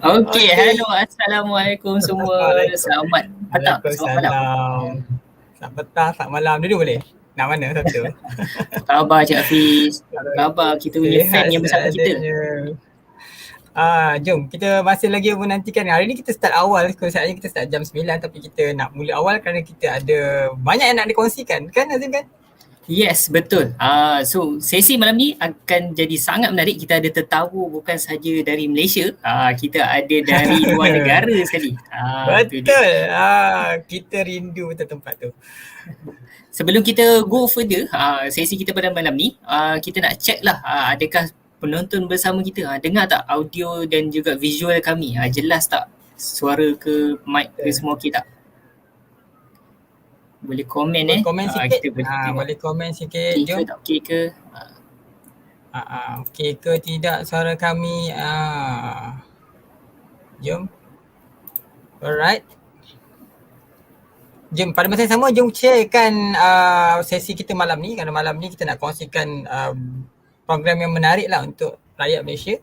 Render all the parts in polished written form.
Okey, hello, assalamualaikum semua. Selamat petang, selamat malam. Selamat petang, selamat malam. Dulu boleh? Nak mana satu? Apa khabar Cik Hafiz? Apa khabar kita punya fan yang bersama kita? Jom kita masih lagi menantikan. Hari ni kita start awal, konsepnya kita start jam 9 tapi kita nak mula awal kerana kita ada banyak yang nak dikongsikan. Kan Azim kan? Yes, betul. So sesi malam ni akan jadi sangat menarik. Kita ada tetamu bukan sahaja dari Malaysia, kita ada dari luar negara sekali. Betul. Kita rindu betul tempat tu. Sebelum kita go further, sesi kita pada malam ni, kita nak check lah adakah penonton bersama kita dengar tak audio dan juga visual kami, jelas tak suara ke mic ke semua okey tak? Boleh komen komen sikit. kita boleh komen sikit. Jom. Okey ke? Okey ke tidak suara kami? Jom. Alright. Jom pada masa yang sama jom sharekan sesi kita malam ni, kerana malam ni kita nak kongsikan program yang menarik lah untuk rakyat Malaysia.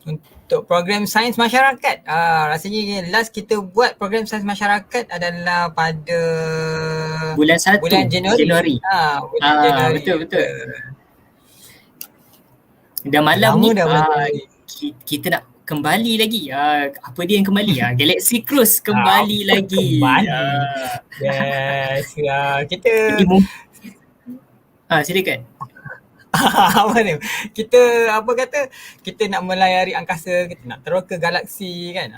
Untuk program Sains Masyarakat. Rasanya last kita buat program Sains Masyarakat adalah pada bulan Januari. Bulan Januari. Betul. Dan malam Lama ni dah bulan kita nak kembali lagi. Apa dia yang kembali? Galaxy Cruise kembali lagi. Yes. Kita silakan. Apa ni? Kita nak melayari angkasa, kita nak terus ke galaksi kan.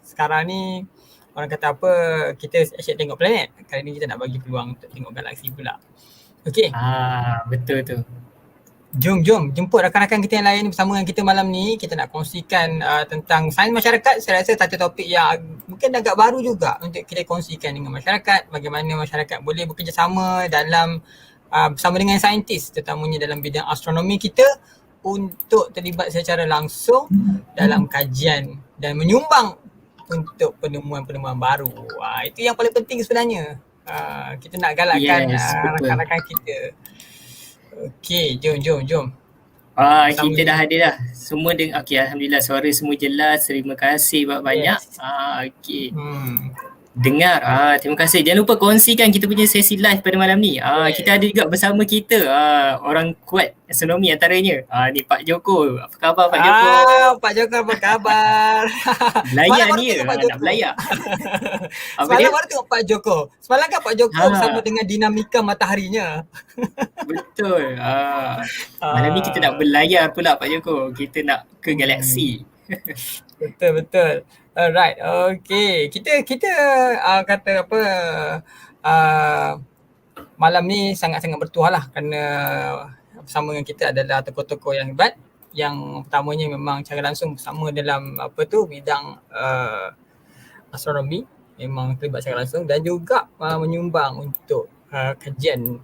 Sekarang ni orang kata apa, kita asyik tengok planet. Kali ni kita nak bagi peluang untuk tengok galaksi pula. Okey. Betul tu. Jom jemput rakan-rakan kita yang lain bersama dengan kita malam ni. Kita nak kongsikan tentang sains masyarakat. Saya rasa satu topik yang mungkin agak baru juga untuk kita kongsikan dengan masyarakat. Bagaimana masyarakat boleh bekerjasama dalam bersama dengan saintis, terutamanya dalam bidang astronomi kita, untuk terlibat secara langsung dalam kajian dan menyumbang untuk penemuan-penemuan baru. Itu yang paling penting sebenarnya. Kita nak galakkan rakan-rakan kita. Okey, jom. Kita dah ada dah. Semua okey, alhamdulillah suara semua jelas. Terima kasih banyak. Okey. Dengar. Terima kasih. Jangan lupa kongsikan kita punya sesi live pada malam ni. Kita ada juga bersama kita orang kuat astronomi antaranya. Ni Pak Joko. Apa khabar Pak Joko? Pak Joko apa khabar? Belajar ni nak belajar. Semalam baru tengok Pak Joko. Semalam kan Pak Joko bersama dengan dinamika mataharinya. Betul. Malam ni kita nak berlayar pula Pak Joko. Kita nak ke galaksi. Betul. Alright. Okay. Kita kata apa, malam ni sangat-sangat bertuah lah, kerana bersama dengan kita adalah tokoh-tokoh yang hebat. Yang pertamanya memang cara langsung bersama dalam bidang astronomi, memang terlibat secara langsung, dan juga menyumbang untuk kajian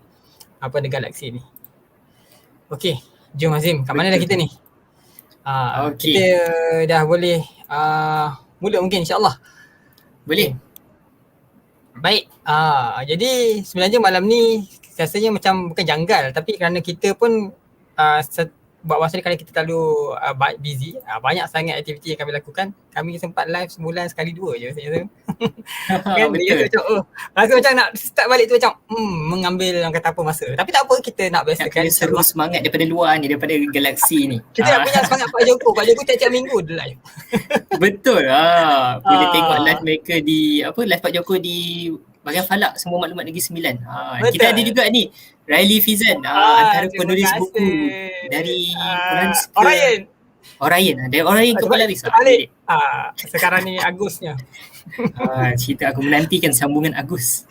di galaksi ni. Okey, jom Azim, kat mana dah kita ni? Kita dah boleh mula mungkin insyaAllah. Boleh. Baik. Jadi sebenarnya malam ni rasanya macam bukan janggal, tapi kerana kita pun buat masa ni, kerana kita terlalu busy, banyak sangat aktiviti yang kami lakukan. Kami sempat live sebulan sekali dua je saya rasa. Kan dia macam rasa macam nak start balik tu macam mengambil orang kata apa masa. Tapi tak apa, kita nak biasakan seru semangat daripada luar ni, daripada galaksi ni. Kita nak punya semangat Pak Joko tiap-tiap minggu dia live. Betul. Boleh tengok live mereka di live Pak Joko di bahagian falak semua maklumat Negeri Sembilan. Kita ada juga ni Riley Fizan, antara penulis buku dari Orion. Dari Orion ke Polaris. Sekarang ni Agusnya. Cerita aku menantikan sambungan Agus.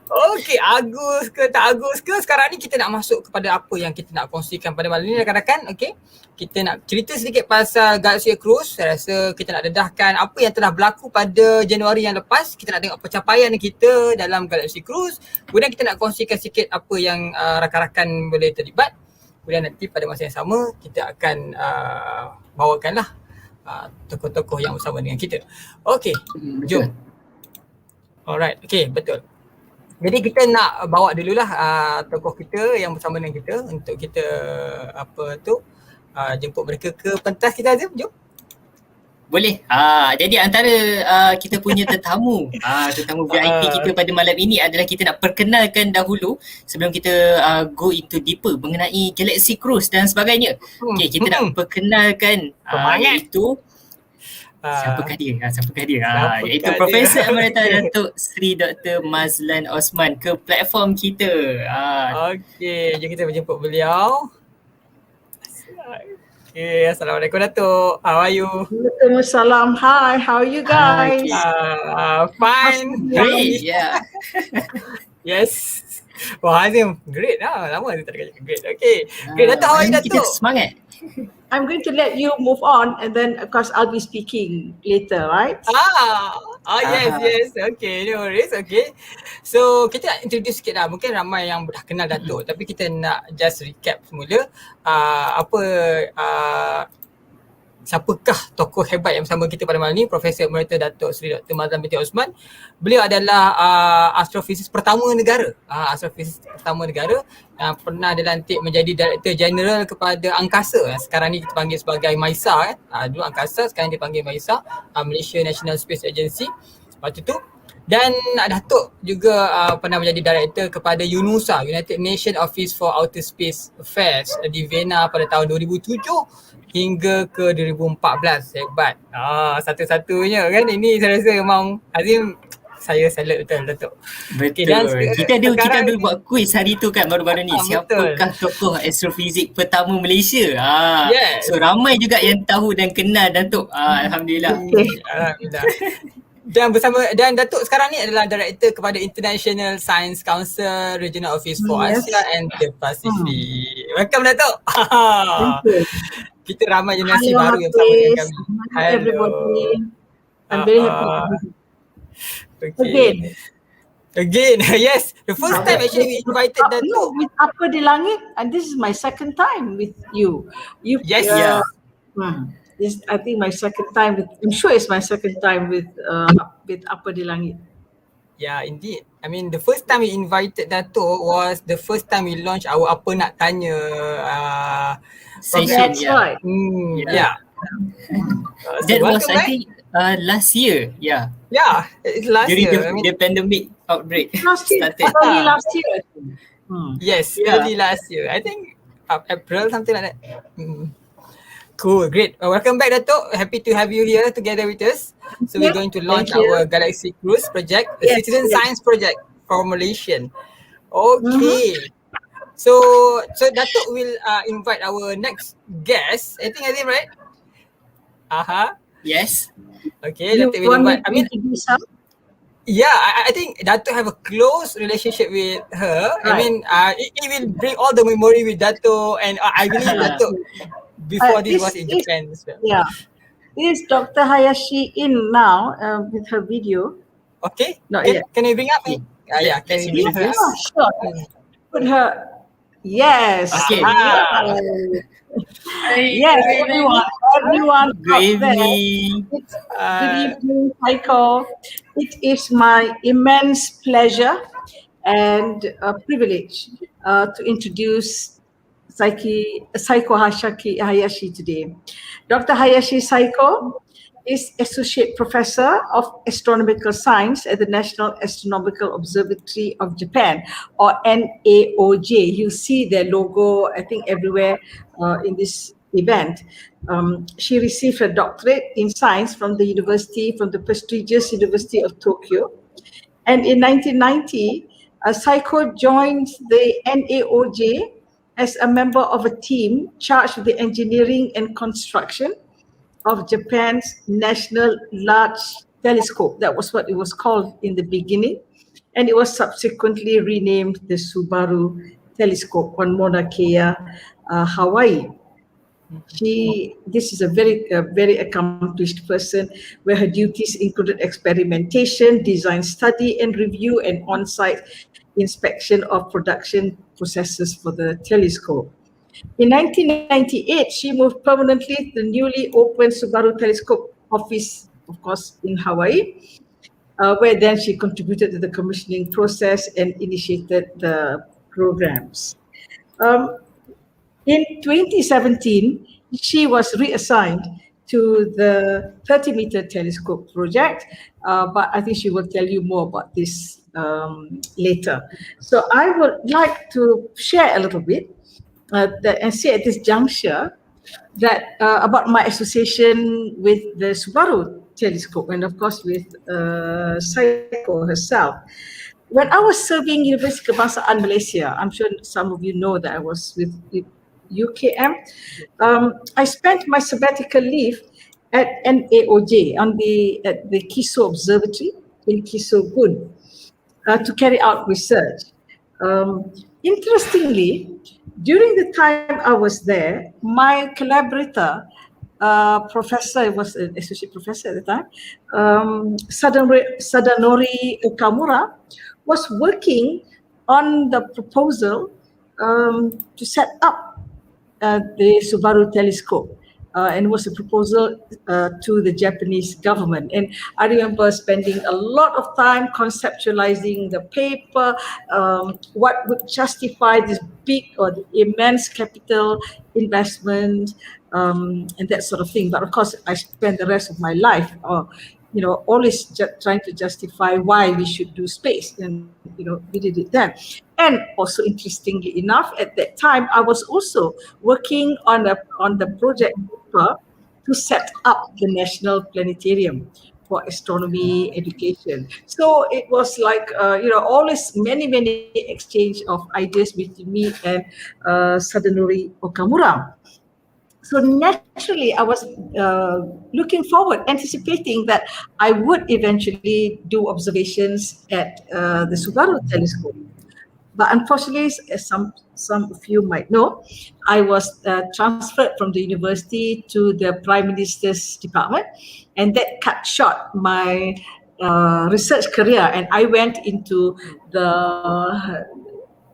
Okey, Agus ke tak Agus ke, sekarang ni kita nak masuk kepada apa yang kita nak kongsikan pada malam ni rakan-rakan. Okey, kita nak cerita sedikit pasal Galaxy Cruise. Saya rasa kita nak dedahkan apa yang telah berlaku pada Januari yang lepas. Kita nak tengok pencapaian kita dalam Galaxy Cruise. Kemudian kita nak kongsikan sikit apa yang rakan-rakan boleh terlibat. Kemudian nanti pada masa yang sama kita akan bawakanlah tokoh-tokoh yang bersama dengan kita. Okey, jom. Alright, okey, betul. Jadi kita nak bawa dululah tokoh kita yang bersama dengan kita untuk kita jemput mereka ke pentas kita, Azim. Jom. Boleh. Jadi antara kita punya tetamu VIP kita pada malam ini adalah kita nak perkenalkan dahulu sebelum kita go into deeper mengenai Galaxy Cruise dan sebagainya. Okey, kita nak perkenalkan iaitu siapakah dia? Iaitu Profesor Emerita Dato Seri Dr. Mazlan Othman ke platform kita. Okey, jom kita berjemput beliau. Okay, Assalamualaikum Dato. How are you? Waalaikumsalam. Hi, how are you guys? Fine. Great, yeah. Yes. Wah, Azim, great lah. Lama saya tak ada great. Okay. Great, Dato. How are you, Dato? Kita semangat. I'm going to let you move on and then of course I'll be speaking later, right? Yes. Okay, no worries. Okay. So, kita nak introduce sikit lah. Mungkin ramai yang dah kenal Dato'. Tapi kita nak just recap semula. Siapakah tokoh hebat yang bersama kita pada malam ni? Profesor Emerita Dato Seri Dr. Mazlan binti Othman. Beliau adalah astrofisis pertama negara. Astrofisis pertama negara yang pernah dilantik menjadi Director General kepada Angkasa. Sekarang ni kita panggil sebagai MAISA. Dulu Angkasa, sekarang dipanggil MAISA, Malaysia National Space Agency. Waktu tu. Dan Dato' juga pernah menjadi Director kepada UNOSA, United Nations Office for Outer Space Affairs di Vienna pada tahun 2007 hingga ke 2014. Hebat. Satu-satunya kan. Ini saya rasa memang Azim, saya salute betul Dato'. Betul. Okay, kita ada buat quiz hari tu kan baru-baru ni. Siapakah tokoh astrofizik pertama Malaysia? Yes. So ramai juga yang tahu dan kenal Dato'. Alhamdulillah. Alhamdulillah. Dan Dato' sekarang ni adalah Director kepada International Science Council Regional Office for Asia and the Pacific. Welcome Dato'. Kita ramai generasi baru yang bersama dengan kami. Hello everybody. I'm very happy. Again, yes. The first time actually we invited Dato'. With Apadilagit, and this is my second time with you. Yes. This, I think my second time with, I'm sure it's my second time with Apadilagit. Yeah, indeed. I mean, the first time we invited Dato' was the first time we launched our Apa Nak Tanya session. That's right. That was I think last year. Yeah, it's last during year. the pandemic outbreak started. Early last year. Yes, early last year. I think April, something like that. Cool, great. Welcome back Dato'. Happy to have you here together with us. So we're going to launch our Galaxy Cruise project, a citizen science project for Malaysian. Okay. So Dato' will invite our next guest. I think Azim, right? Yes. Okay, Dato' will invite. I mean, I think Dato' have a close relationship with her. Right. I mean, it will bring all the memory with Dato', and I believe Dato' before this was in Japan as well. Yeah. Is Dr. Hayashi in now with her video? Okay. Not yet. Can you bring up? Can you bring her? Sure. Put her. Yes. Okay. Yes, everyone Good evening. Good evening, Psycho. It is my immense pleasure and privilege to introduce Psycho Hayashi today. Dr. Hayashi Psycho is Associate Professor of Astronomical Science at the National Astronomical Observatory of Japan, or NAOJ. You see their logo, I think, everywhere in this event. She received her doctorate in science from the prestigious University of Tokyo. And in 1990, Psycho joined the NAOJ as a member of a team charged with the engineering and construction of Japan's National Large Telescope. That was what it was called in the beginning. And it was subsequently renamed the Subaru Telescope on Mauna Kea, Hawaii. This is a very accomplished person, where her duties included experimentation, design study and review, and on-site inspection of production processes for the telescope. In 1998, she moved permanently to the newly opened Subaru Telescope office, of course, in Hawaii, where then she contributed to the commissioning process and initiated the programs. In 2017, she was reassigned to the 30-meter telescope project, but I think she will tell you more about this later. So I would like to share a little bit and say at this juncture that about my association with the Subaru telescope, and of course with Psycho herself. When I was serving University Kebangsaan Malaysia, I'm sure some of you know that I was with UKM. I spent my sabbatical leave at NAOJ at the Kiso Observatory in Kiso Gun to carry out research. Interestingly, during the time I was there, my collaborator professor, was an associate professor at the time, Sadanori Okamura, was working on the proposal to set up the Subaru telescope. And was a proposal to the Japanese government. And I remember spending a lot of time conceptualizing the paper, what would justify this big or the immense capital investment, and that sort of thing. But of course, I spent the rest of my life, always trying to justify why we should do space. And, we did it then. And also, interestingly enough, at that time, I was also working on the project to set up the National Planetarium for astronomy education. So it was like, always many exchange of ideas between me and Sadanori Okamura. So naturally, I was looking forward, anticipating that I would eventually do observations at the Subaru telescope. But unfortunately, as some of you might know, I was transferred from the university to the Prime Minister's department, and that cut short my research career. And I went into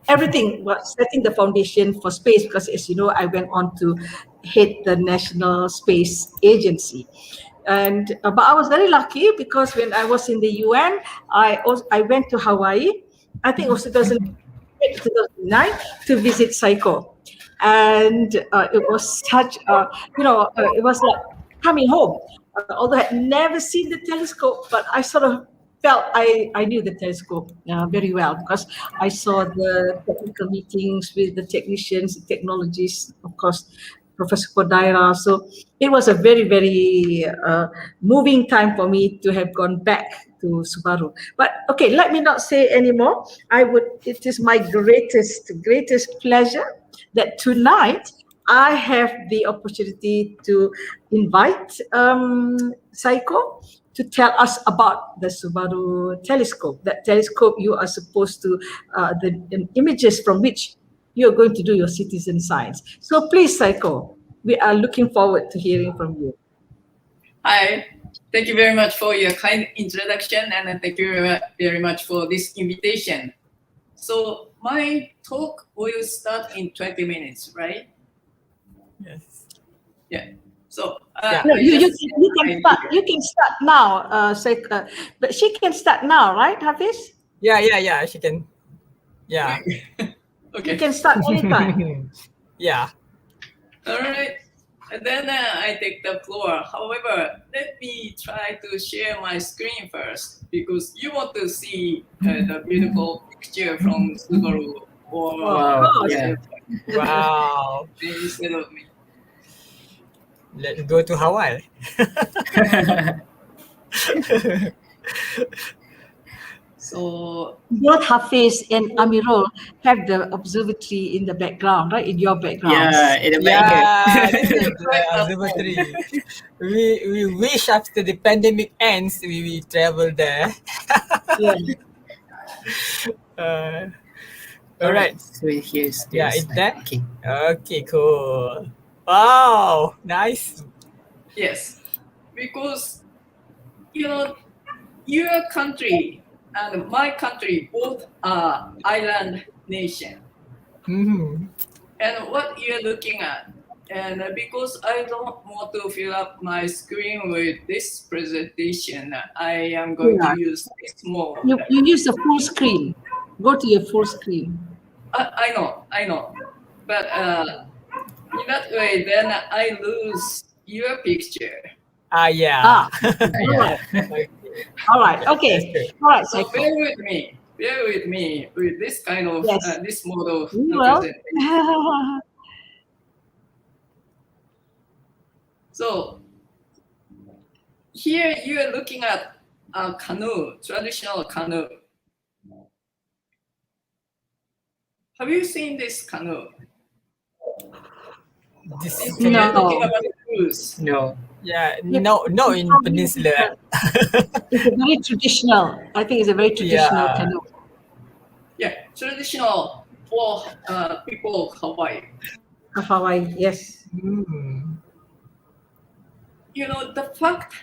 everything was setting the foundation for space, because, as you know, I went on to head the National Space Agency. And but I was very lucky, because when I was in the UN, I went to Hawaii. I think it was 2009 to visit Psycho, and it was such it was like coming home. Although I had never seen the telescope, but I sort of felt I knew the telescope very well, because I saw the technical meetings with the technicians, the technologists, of course, Professor Kodaira. So it was a very moving time for me to have gone back to Subaru. But okay, let me not say anymore. It is my greatest pleasure that tonight I have the opportunity to invite Saiko to tell us about the Subaru telescope. That telescope you are supposed to, the images from which you're going to do your citizen science. So please, Saiko, we are looking forward to hearing from you. Hi, thank you very much for your kind introduction, and thank you very much for this invitation. So my talk will start in 20 minutes, right? Yes. Yeah. So no, you can start now, but she can start now, right, Hafiz? Yeah, she can. Yeah. Okay. You can start anytime. Yeah. All right. And then I take the floor. However, let me try to share my screen first, because you want to see the beautiful picture from Subaru or Wow. instead of me. Let's go to Hawaii. So both Hafiz and Amirul have the observatory in the background, right? In your background. Yeah, in the back. Yeah, this is the observatory. We wish after the pandemic ends, we travel there. Yeah. All right. So here's this. Yeah, it's there. Okay. Okay, cool. Wow, nice. yes, because your country and my country both are island nation. Mm-hmm. And what you're looking at, and because I don't want to fill up my screen with this presentation, I am going to use this mode. You use the full screen. Go to your full screen. I know. But in that way, then I lose your picture. Yeah. All right. Okay. All right. So bear with me with this kind of this mode of presentation. So here you are looking at a canoe, traditional canoe. Have you seen this canoe? No. Talking about the cruise. No. Yeah, no, in Peninsula. It's a very traditional. I think it's a very traditional canoe. Yeah, traditional for people of Hawaii. Of Hawaii, yes. the fact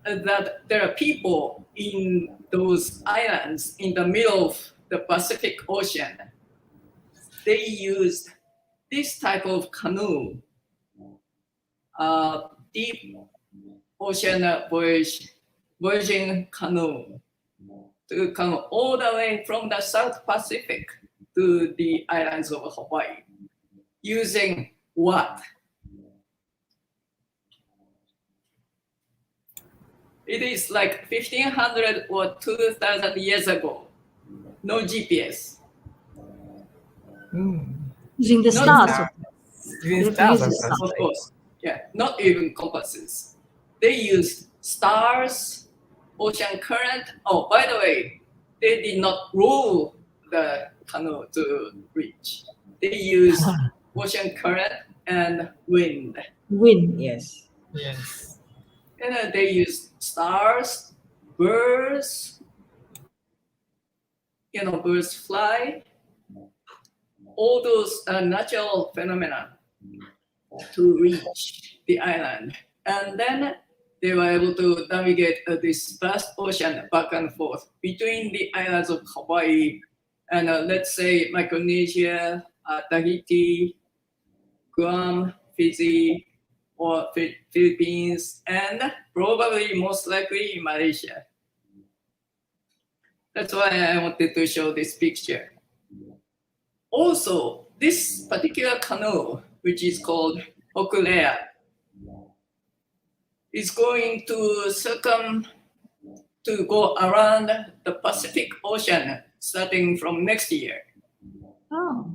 that there are people in those islands in the middle of the Pacific Ocean, they used this type of canoe, deep ocean voyaging canoe, to come all the way from the South Pacific to the islands of Hawaii, using what? It is like 1500 or 2000 years ago. No GPS. Using the Not stars. Using They have to stars, use the of course. stars. Of course. Yeah, not even compasses. They used stars, ocean current. Oh, by the way, they did not row the canoe to reach. They used ocean current and wind. Wind, yes. Yes. And they used stars, birds, birds fly, all those natural phenomena to reach the island. And then they were able to navigate this vast ocean back and forth between the islands of Hawaii and let's say Micronesia, Tahiti, Guam, Fiji, or Philippines, and probably most likely Malaysia. That's why I wanted to show this picture. Also, this particular canoe, which is called Hokulea, is going to go around the Pacific Ocean starting from next year. Oh.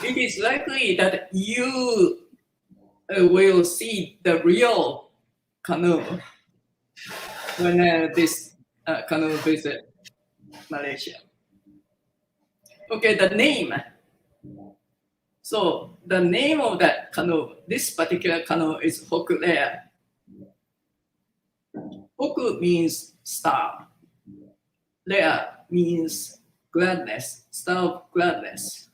It is likely that you will see the real canoe when this canoe visit Malaysia. Okay, the name. So the name of that canoe, this particular canoe, is Hokulea. Hoku means star. Lea means gladness, star of gladness.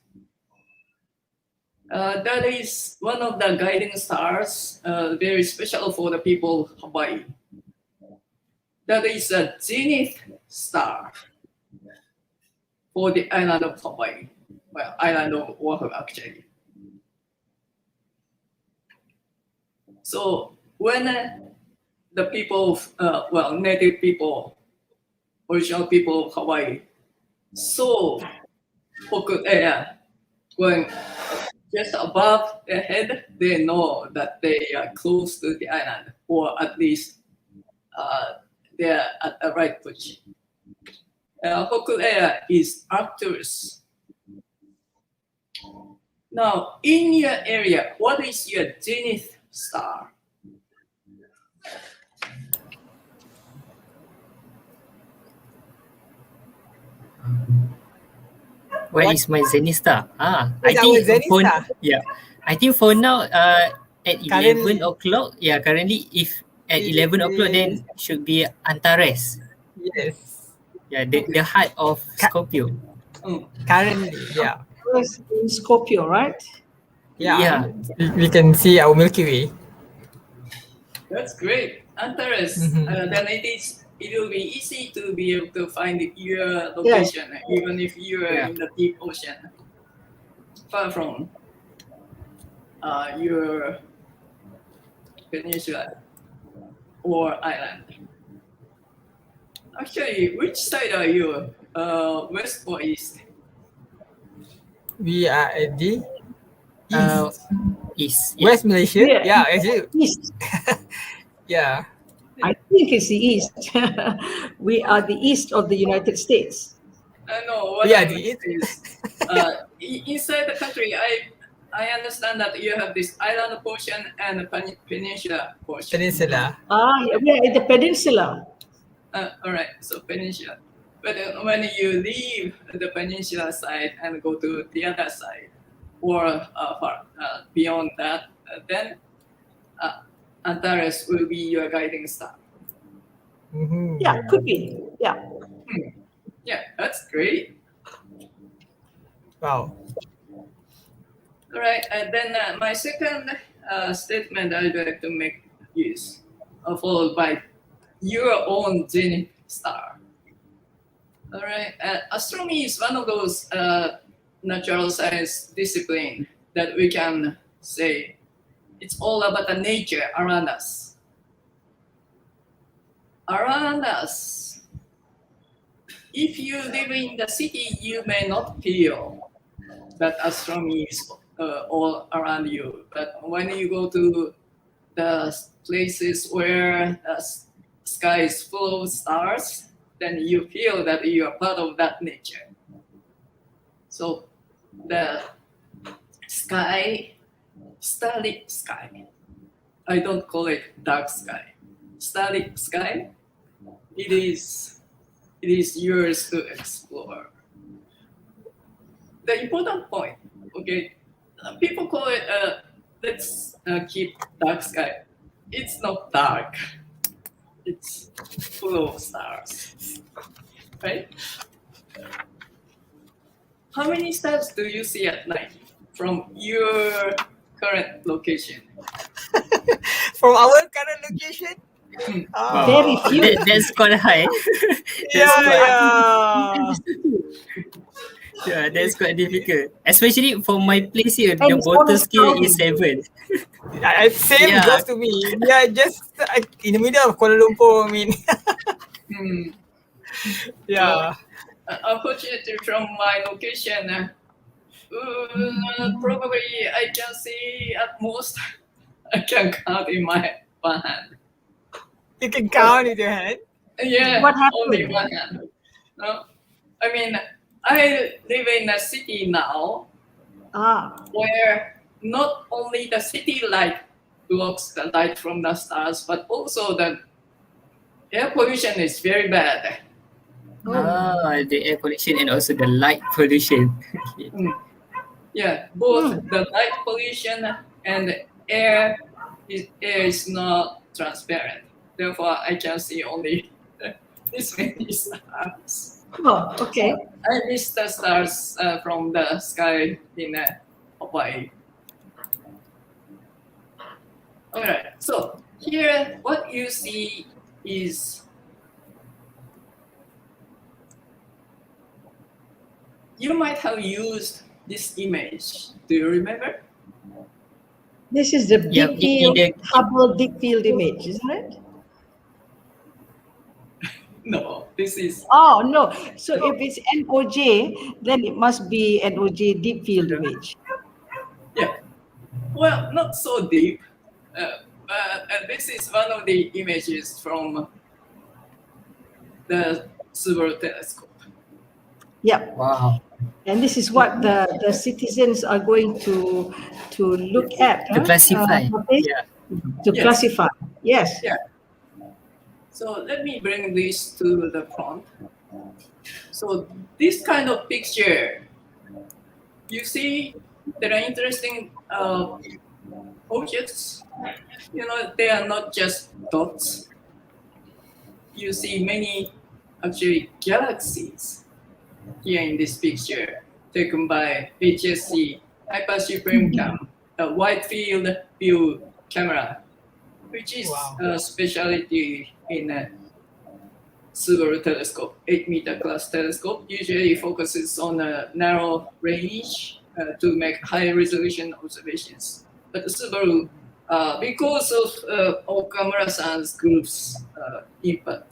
That is one of the guiding stars, very special for the people of Hawaii. That is a zenith star for the island of Hawaii. Well, island of Oahu, actually. So when the people, native people, original people of Hawaii, saw Hokulea going just above their head, they know that they are close to the island, or at least they are at the right position. Hokulea is Arcturus. Now, in your area, what is your zenith star? What is my zenith star? What's our zenith star? Yeah, I think for now, at Currently- 11 o'clock, currently if at It 11 o'clock, is- then should be Antares. Yes. Yeah, the heart of Scorpio. Currently, yeah. Was in Scorpio, right? Yeah. We can see our Milky Way. That's great. Antares. Then it will be easy to be able to find your location, even if you are in the deep ocean, far from your peninsula or island. Actually, which side are you? West or east? We are at the East. West Malaysia. Yeah. Yeah, actually, East. yeah. I think it's the east. We are the east of the United States. No, what Yeah, I mean is inside the country, I understand that you have this island portion and a peninsula portion. Peninsula. We are in the peninsula. All right, so peninsula. But when you leave the peninsula side and go to the other side, or beyond that, then Antares will be your guiding star. Yeah, could be. Yeah. Yeah, that's great. Wow. All right, and then my second statement I'd like to make use, followed by your own zenith star. All right. Astronomy is one of those natural science discipline that we can say it's all about the nature around us. Around us. If you live in the city, you may not feel that astronomy is all around you. But when you go to the places where the sky is full of stars, then you feel that you are part of that nature. So the sky, starlit sky, I don't call it dark sky. Starlit sky, it is yours to explore. The important point, okay, people call it, let's keep dark sky. It's not dark. It's full of stars, right? How many stars do you see at night from your current location? From our current location? Very few. That's quite high. Yeah, that's quite difficult. Especially for my place here, the it's bottom always scale cloudy. is 7. Same Yeah. goes to me. We are just in the middle of Kuala Lumpur, I mean. Yeah. Unfortunately, from my location, probably I can see at most, I can count in my one hand. You can count with your hand. Yeah, What happened? only one hand. No? I mean, I live in a city now where not only the city light blocks the light from the stars, but also the air pollution is very bad. The air pollution and also the light pollution. Yeah, both the light pollution and the air is not transparent. Therefore, I can see only this many stars. Oh, okay. I miss the stars from the sky in Hawaii. All right, so here what you see is you might have used this image. Do you remember? This is the Yeah, deep field, Hubble deep field image, isn't it? No, this is Oh, no. So if it's NOJ, then it must be NOJ deep field image. yeah. Well, not so deep. But this is one of the images from the Subaru telescope. Yep. Wow. And this is what the citizens are going to look at. To classify. To Yes. classify. Yes. Yeah. So let me bring this to the front. So this kind of picture, you see there are interesting objects. You know, they are not just dots. You see many actually galaxies here in this picture taken by HSC Hyper Supreme Cam, a wide field view camera, which is a specialty in a Subaru telescope, 8-meter class telescope. Usually focuses on a narrow range to make high resolution observations. But the Subaru, because of Okamura-san's group's input,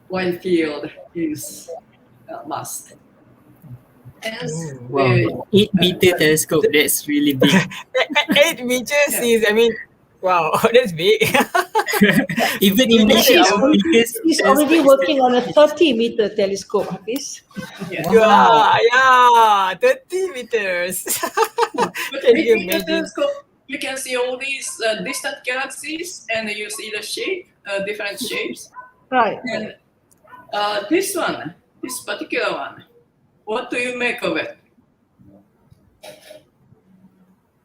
wide field is a must. Wow. 8-meter telescope, that's really big. 8 meters is, I mean, wow, that's big. Even in Malaysia, our biggest He's telescope already is working on a 30-meter telescope, Hafiz. Yeah, 30 meters. But Can you 8-meter imagine? telescope, you can see all these distant galaxies, and you see the shape, different shapes. Right. And this one, this particular one, what do you make of it?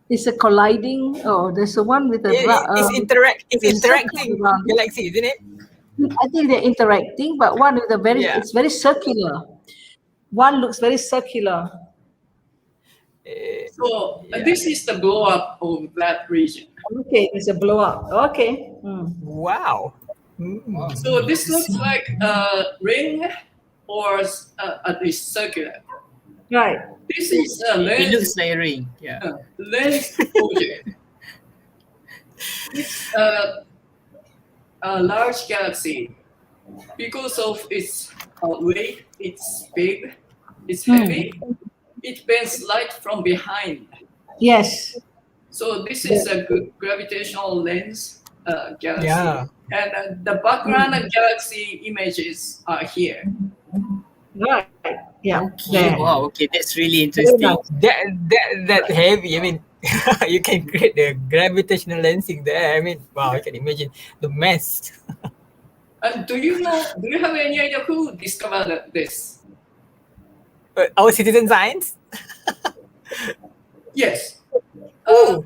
It's a colliding. Oh, there's a one with a. It's interacting around. galaxy, isn't it? I think they're interacting, but one with a Yeah. it's very circular. One looks very circular. So this is the blow up of that region. Okay, it's a blow up. Okay. Wow. So this looks like a ring or at least circular. Right. This is a It lens, looks like a ring. Yeah. lens object. It's a large galaxy. Because of its weight, it's big, it's heavy, it bends light from behind. Yes. So this is a good gravitational lens galaxy. Yeah. And the background galaxy images are here. Right. Yeah. Okay. There. Wow. Okay, that's really Very interesting. nice. That heavy. I mean, you can create the gravitational lensing there. I mean, wow, I can imagine the mess. And do you have any idea who discovered this? Our citizen science? Yes.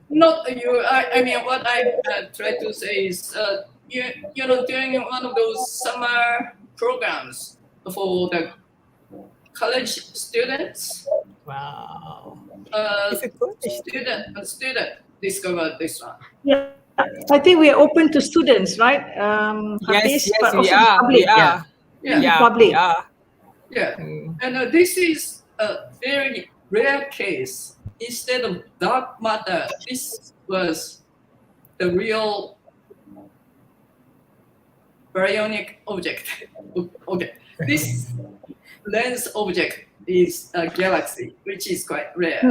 Not you. I mean, what I try to say is, during one of those summer programs for the college students, Wow. a It's a good student discovered this one. Yeah. I think we are open to students, right? Yes, Hafiz, but we also are. public. We are. Yeah. Yeah, Public. we are. Yeah. Mm. And this is a very rare case. Instead of dark matter, this was the real baryonic object. Okay. This lens object is a galaxy, which is quite rare.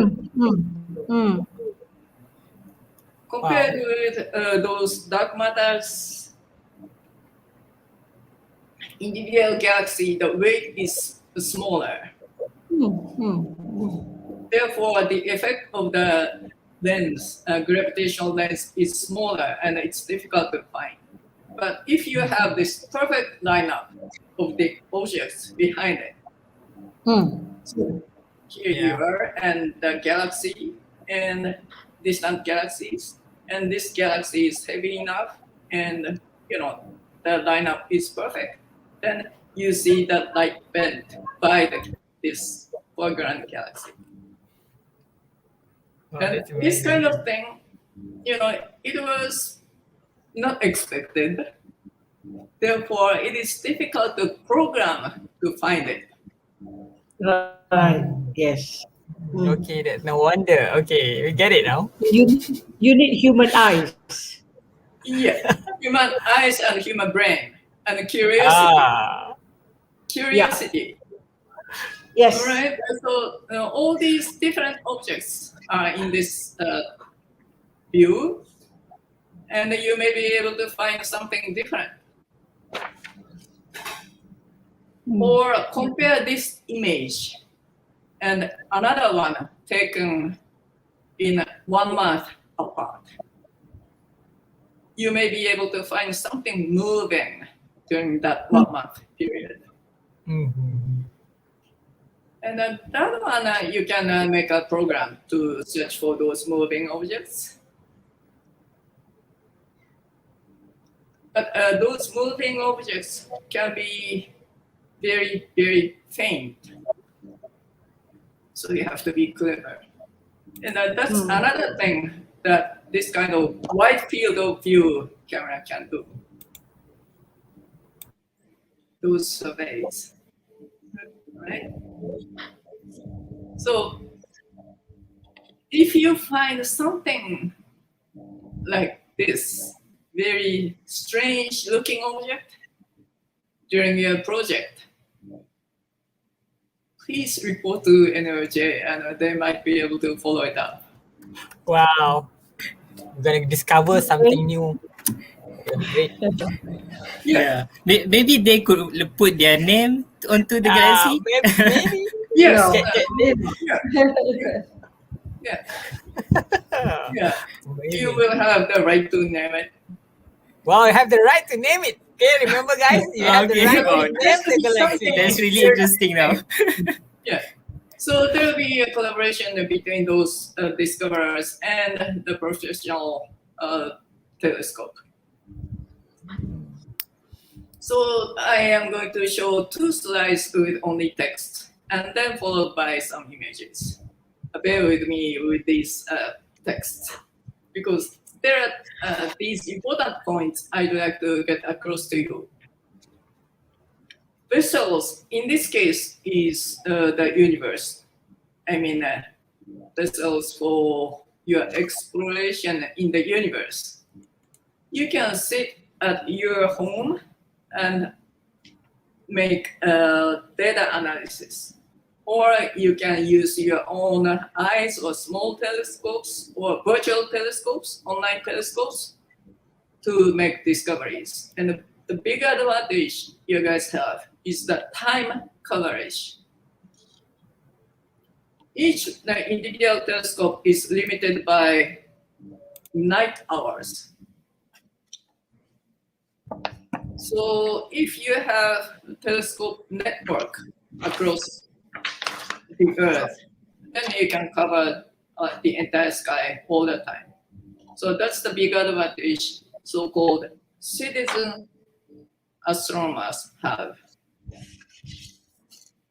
Compared with those dark matters, individual galaxy, the weight is smaller. Therefore, the effect of the lens, gravitational lens, is smaller and it's difficult to find. But if you have this perfect lineup of the objects behind it, so here you are, and the galaxy and distant galaxies, and this galaxy is heavy enough, and the lineup is perfect, then you see that light bent by this foreground galaxy. Wow, And that's this amazing. kind of thing, it was not expected. Therefore, it is difficult to program to find it. Right. Yes. Okay, that's no wonder. Okay, we get it now. You need human eyes. Yeah, human eyes and human brain and curiosity. Curiosity. Yes. All right. So all these different objects are in this view, and you may be able to find something different. Or compare this image and another one taken in 1 month apart. You may be able to find something moving during that 1 month period. And then that one, you can make a program to search for those moving objects. But those moving objects can be very, very faint. So you have to be clever. And that's another thing that this kind of wide field of view camera can do. Those surveys, right? So if you find something like this, very strange looking object during your project, please report to NOJ and they might be able to follow it up. Wow. We're going to discover something new. Great. Yeah. Maybe they could put their name onto the galaxy. Maybe. Yes. Yeah. Yeah. You will have the right to name it. Wow, you have the right to name it. Okay, remember guys, you have the right to name the galaxy. That's really interesting now. Yeah. So there will be a collaboration between those discoverers and the professional telescope. So I am going to show 2 slides with only text and then followed by some images. bear with me with these texts, because there are these important points I'd like to get across to you. Vessels, in this case, is the universe. I mean, vessels for your exploration in the universe. You can sit at your home and make data analysis, or you can use your own eyes or small telescopes or virtual telescopes, online telescopes, to make discoveries. And the big advantage you guys have is the time coverage. Each individual telescope is limited by night hours. So if you have a telescope network across the Earth, then you can cover the entire sky all the time. So that's the big advantage so-called citizen astronomers have.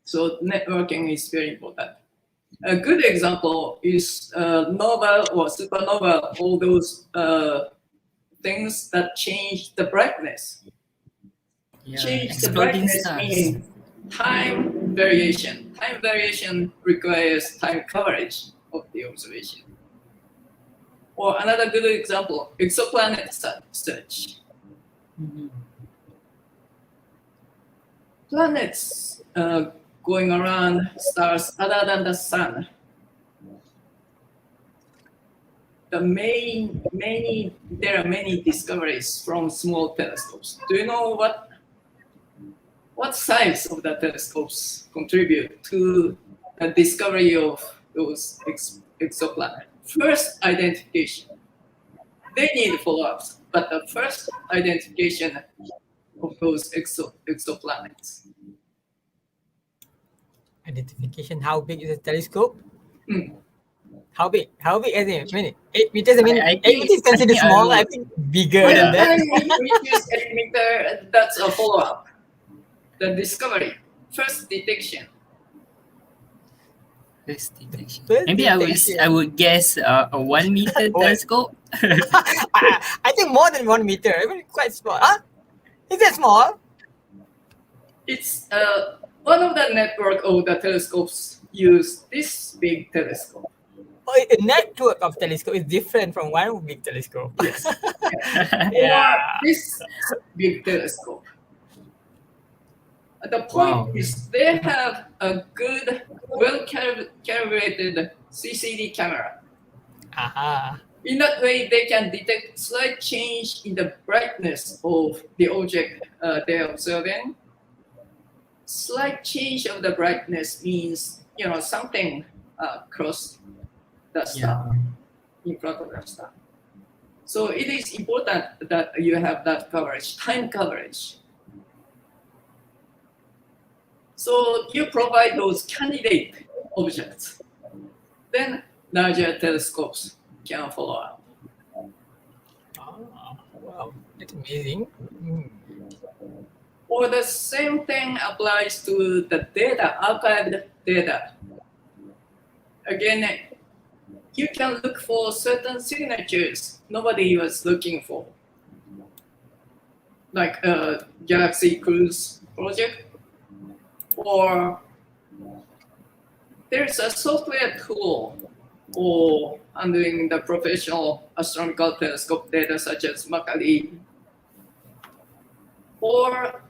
So networking is very important. A good example is nova or supernova, all those things that change the brightness. Change the brightness in time variation. Time variation requires time coverage of the observation. Or another good example, exoplanet search. Planets going around stars other than the sun. There are many discoveries from small telescopes. Do you know what size of the telescopes contribute to the discovery of those exoplanets? First identification. They need follow-ups, but the first identification of those exoplanets. Identification, how big is the telescope? How big? How big is it? 8 meters? I mean, 8 meters is considered small. I think bigger than that. We use 8 meter, that's a follow-up. The discovery, first detection. First detection. First Maybe detection. I would guess a 1 meter telescope. I think more than 1 meter. I mean, quite small. Huh? Is that small? It's one of the network of the telescopes use this big telescope. Oh, a network of telescope is different from one big telescope. Yes. Yeah. Or this big telescope. The point is they have a good, well-calibrated CCD camera. Aha. In that way, they can detect slight change in the brightness of the object they're observing. Slight change of the brightness means, something crossed the star, in front of the star. So it is important that you have that coverage, time coverage. So you provide those candidate objects. Then larger telescopes can follow up. Oh, wow, that's amazing. Or the same thing applies to the data, archived data. Again, you can look for certain signatures nobody was looking for, like a Galaxy Cruise project, or there's a software tool for handling the professional astronomical telescope data such as Macquarie, or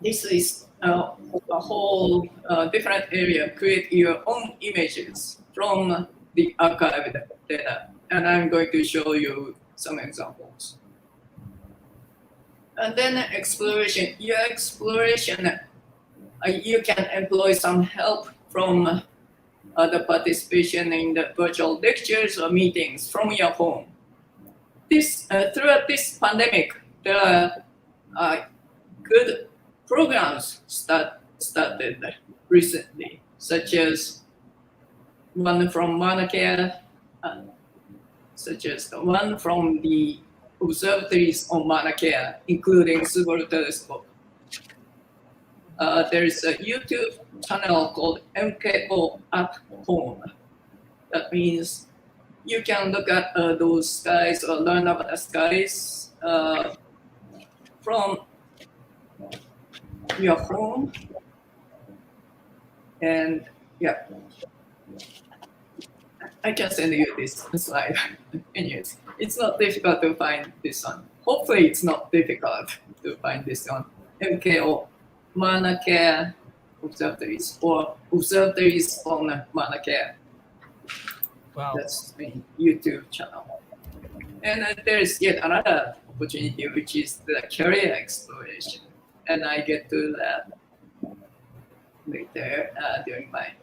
this is a whole different area. Create your own images from the archived data. And I'm going to show you some examples. And then exploration. Your exploration, you can employ some help from the participation in the virtual lectures or meetings from your home. Throughout this pandemic, there are good programs started recently, such as one from Mauna Kea, such as the one from the observatories on Mauna Kea, including Subaru telescope. there is a YouTube channel called MKO at Home. That means you can look at those skies or learn about the skies from your home. And yeah, I can send you this slide. Anyways, it's not difficult to find this one. Hopefully it's not difficult to find this one. MKO, Mauna Kea Observatories, or Observatories on Mauna Kea. Wow. That's the YouTube channel. And there is yet another opportunity, which is the career exploration. And I get to that later during my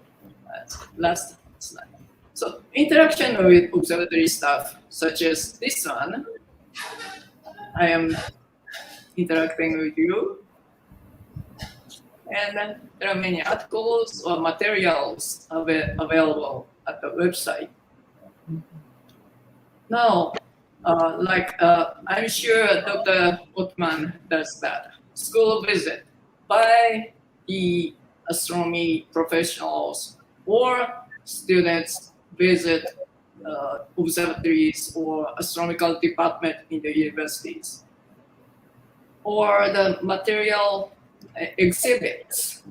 last slide. So interaction with observatory staff, such as this one, I am interacting with you. And there are many articles or materials available at the website. Now, I'm sure Dr. Othman does that. School visit by the astronomy professionals or students visit observatories or astronomical department in the universities. Or the material exhibits,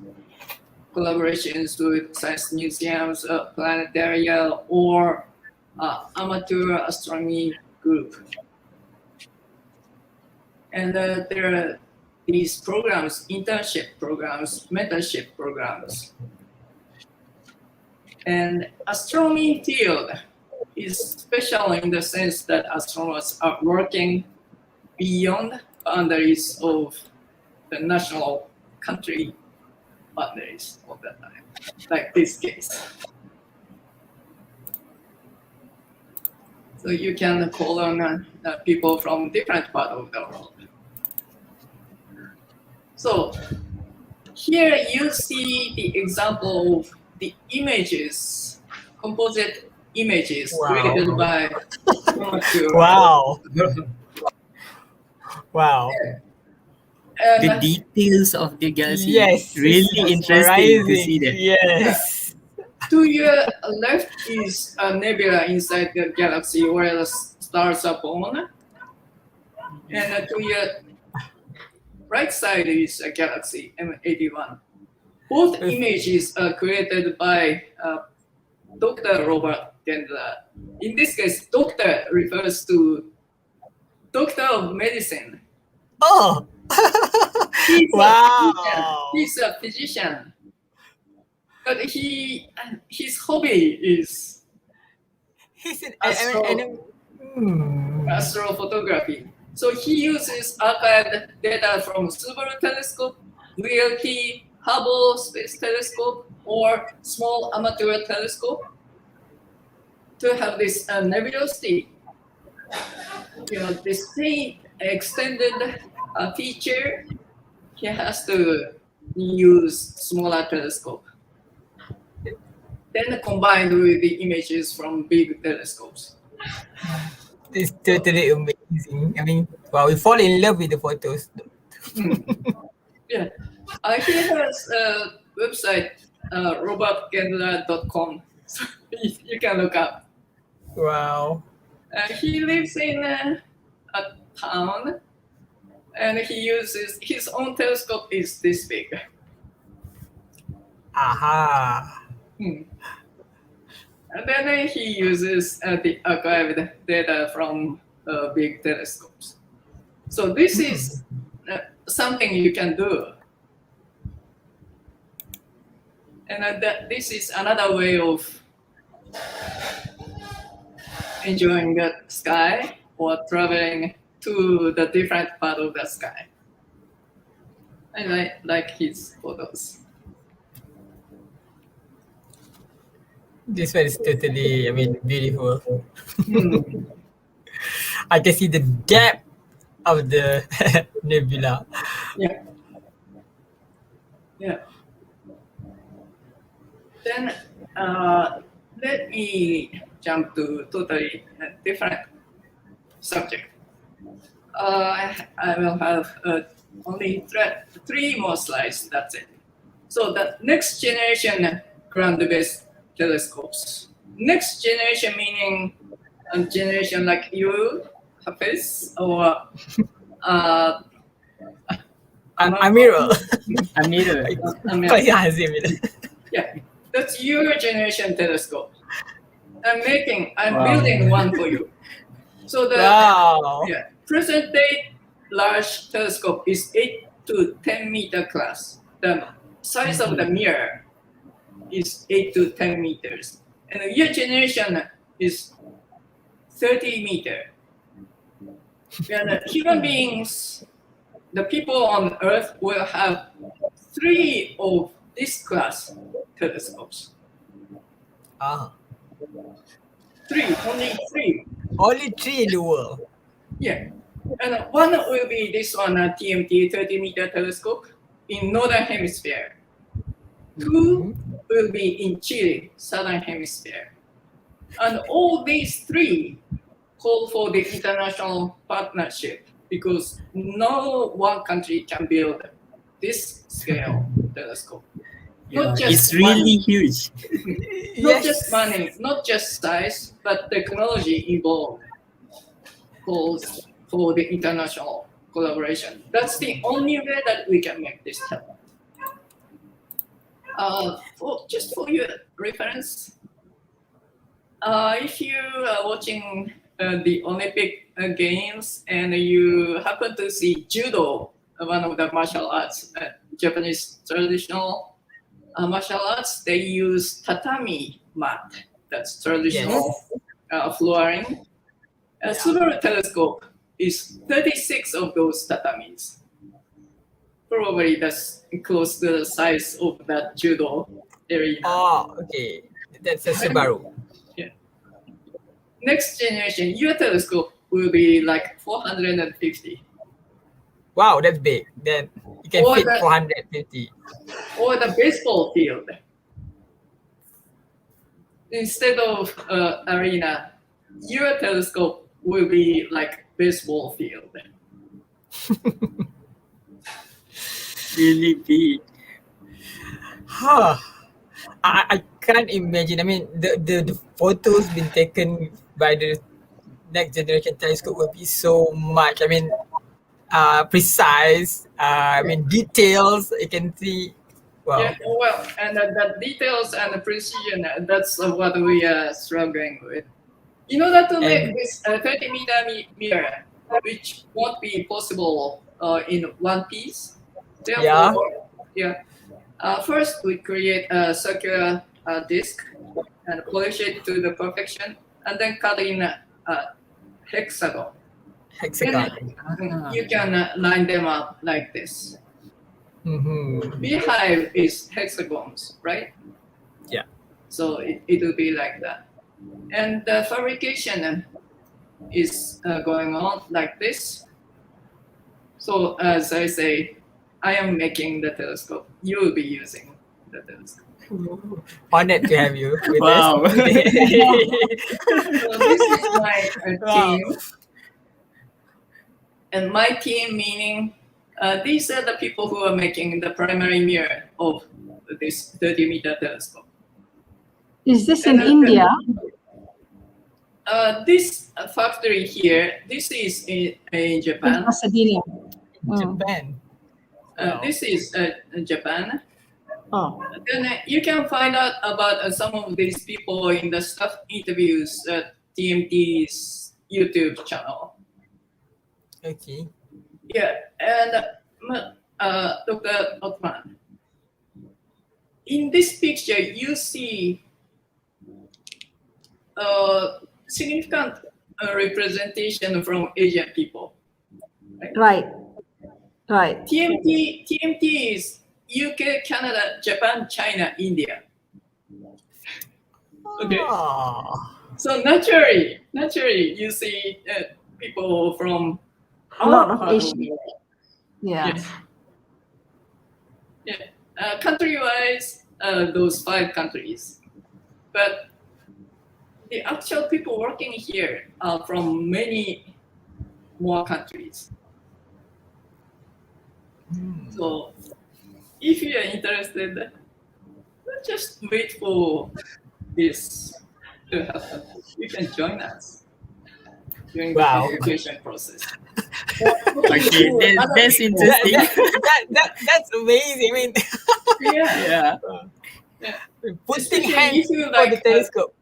collaborations with science museums, planetaria, or amateur astronomy group. And there are these programs, internship programs, mentorship programs. And astronomy field is special in the sense that astronomers are working beyond boundaries of the national country boundaries all the time, like this case. So you can call on people from different parts of the world. So here you see the example of the images, composite images created by Wow. Wow. The details of the galaxy, Yes, really interesting to see that. Yes. To your left is a nebula inside the galaxy where the stars are born. And to your right side is a galaxy, M81. Both images are created by Dr. Robert Gendler. In this case, doctor refers to doctor of medicine. Oh. He's a physician. But his hobby is astrophotography. So he uses archived data from Subaru telescope, VLT, Hubble Space Telescope, or small amateur telescope to have this nebulosity. This extended feature. He has to use smaller telescope. Then combined with the images from big telescopes. It's totally amazing. I mean, wow, we fall in love with the photos. Yeah. He has a website, robertgendler.com. So you can look up. Wow. He lives in a town, and he uses his own telescope is this big. Aha. And then he uses the archived data from big telescopes. So this is something you can do. And this is another way of enjoying the sky or traveling to the different part of the sky. I like his photos. This one is totally, beautiful. I can see the depth of the nebula. Yeah. Then let me jump to totally different subject. I will have only 3 more slides. That's it. So the next generation ground-based telescopes. Next generation meaning a generation like you, Hafiz, or Amirul. Amirul. Panggil Hazim. Yeah, that's your generation telescope. I'm Wow. building one for you. So the Wow. present day large telescope is 8 to 10 meter class. The size of the mirror is 8 to 10 meters. And your generation is 30 meter. And human beings, the people on Earth will have 3 of this class telescopes. Ah. 3, only 3. Only 3 in the world. Yeah. And one will be this one, TMT 30-meter telescope in Northern Hemisphere. 2 will be in Chile, Southern Hemisphere. And all these 3 call for the international partnership because no one country can build this scale telescope. Not just It's really money. huge. Not just money, not just size, but technology involved calls for the international collaboration. That's the only way that we can make this happen. Just for your reference, if you are watching the Olympic Games and you happen to see judo, one of the martial arts, Japanese traditional martial arts, they use tatami mat. That's traditional flooring. A Subaru telescope is 36 of those tatamis. Probably that's close to the size of that judo area. Oh, okay. That's a Subaru. Yeah. Next generation, your telescope will be like 450. Wow, that's big. Then you can fit 450. Or the baseball field. Instead of arena, your telescope will be like baseball field. Really big. I can't imagine. I mean, the photos been taken by the next generation telescope will be so much. I mean, precise. I mean, details. You can see. Wow. Yeah, well, and the details and the precision, that's what we are struggling with. In order to make this 30-meter mirror, which won't be possible in one piece. Therefore, first we create a circular disc and polish it to the perfection, and then cut in a hexagon. Then you can line them up like this. Beehive is hexagons, right? Yeah. So it will be like that. And the fabrication is going on like this. So as I say, I am making the telescope. You will be using the telescope. Honored to have you with Wow. us. So this is my team. And my team meaning these are the people who are making the primary mirror of this 30-meter telescope. Is this in India? This factory here, this is in Japan. In Pasadena. Japan. This is Japan. Oh. Then you can find out about some of these people in the staff interviews at TMT's YouTube channel. Okay. Yeah, and Dr. Othman, in this picture you see significant representation from Asian people. Right. TMT is UK, Canada, Japan, China, India. Okay. So naturally you see people from a lot of Asian. Yeah. Country-wise, those 5 countries, but the actual people working here are from many more countries. So if you are interested, just wait for this to happen. You can join us during the education process. Okay, that's interesting. That's amazing. I mean, Yeah. putting Especially hands if you for like the telescope.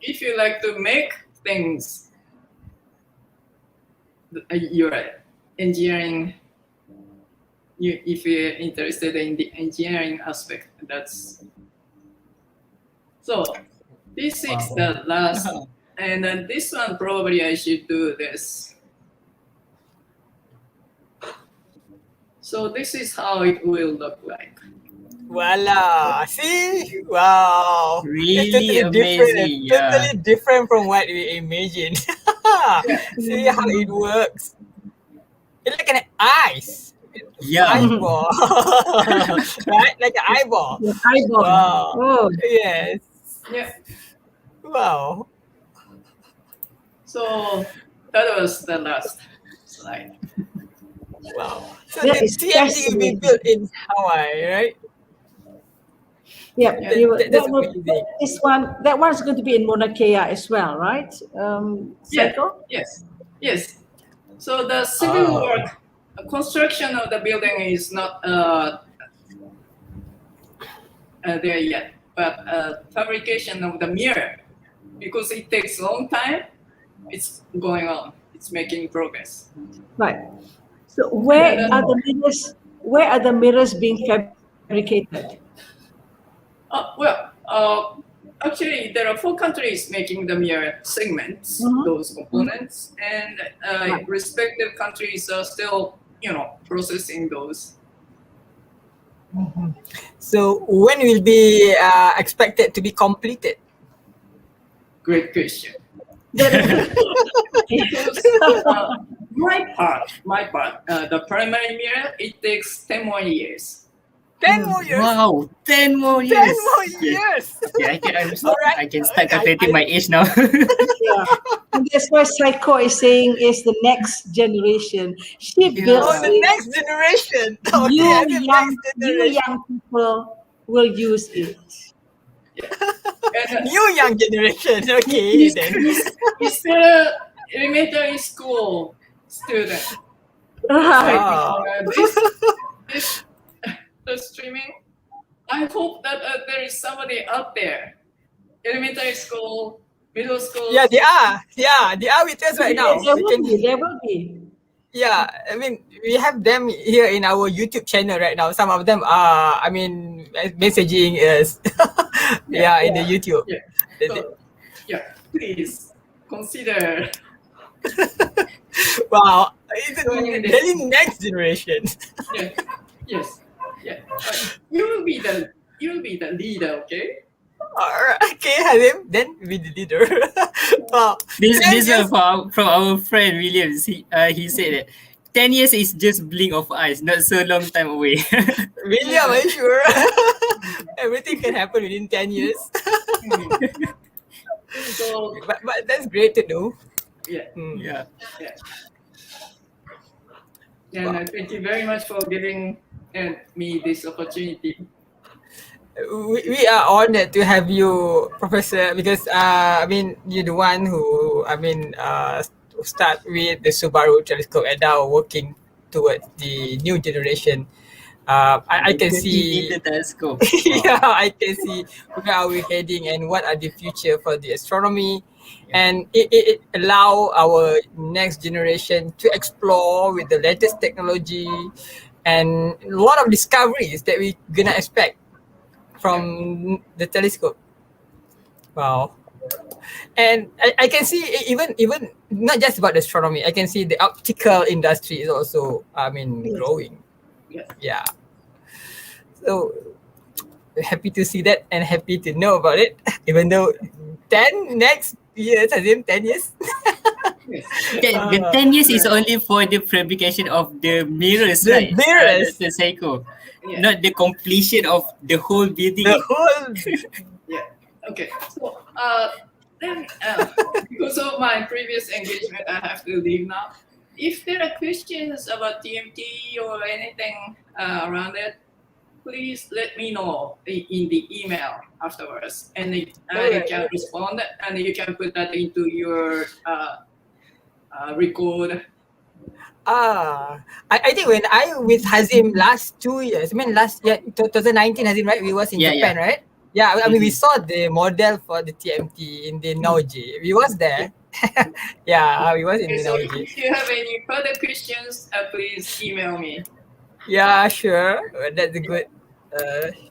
if you like to make things, your engineering. If you're interested in the engineering aspect, that's so. This is the last, and then this one probably I should do this. So this is how it will look like. Voila! See? Wow! Really it's totally amazing. different. Totally different from what we imagined. See how it works. It's like an eyes. Yeah. Eyeball. Right? Like an eyeball. The eyeball. Wow. Oh. Yes. Yeah. Wow. So that was the last slide. Wow. So That the is TMT will be fascinating. built in Hawaii, right? Yeah, That's amazing. That one's going to be in Mauna Kea as well, right? Psycho? Yes. So the civil work, construction of the building is not there yet, but fabrication of the mirror, because it takes a long time, it's going on. It's making progress. Right. So where are the mirrors? Where are the mirrors being fabricated? Actually, there are 4 countries making the mirror segments, those components, and respective countries are still, processing those. So when will be expected to be completed? Great question. My part, the primary mirror, it takes 10 more years. 10 more years. Wow, 10 more years. 10 more years. Okay, I can start calculating my age now. Yeah. And that's why Psycho is saying is the next generation. She builds the next generation. Okay, you young people will use it. New young generation. Okay, then. He's still an elementary school student. Right. The streaming, I hope that there is somebody out there, elementary school, middle school. Yeah, they are. Yeah, they are with us right now. There will be. Yeah, I mean, we have them here in our YouTube channel right now. Some of them are, messaging us. in the YouTube. So, please consider. Wow, it's the next generation. Yes. You will be the leader, okay? Alright, okay, Hazim, then be the leader. Wow. This is from our friend William. He said that 10 years is just blink of eyes, not so long time away. William, are you sure? Everything can happen within 10 years. So, but that's great to know. Yeah. And thank you very much for giving me this opportunity. We are honored to have you, Professor, because you're the one who start with the Subaru telescope and now working towards the new generation. I can see the telescope. Yeah, I can see where are we heading and what are the future for the astronomy, and it allow our next generation to explore with the latest technology and a lot of discoveries that we gonna expect from the telescope. Wow. And I can see even not just about astronomy, I can see the optical industry is also growing. Yeah. So happy to see that and happy to know about it. Even though 10 next years, as in 10 years. The 10 years is only for the fabrication of the mirrors, right? Mirrors. The Seiko. Not the completion of the whole building. Okay. So then because of my previous engagement, I have to leave now. If there are questions about TMT or anything around it, please let me know in the email afterwards, and I can respond, and you can put that into your record. I think when I with Hazim last 2 years, I mean last year 2019 Hazim, right? We was in Japan, right? Yeah, I mean we saw the model for the TMT in the Naoji. We was there. Yeah, we was in the So Naoji. if you have any further questions, please email me. Yeah, sure. That's a good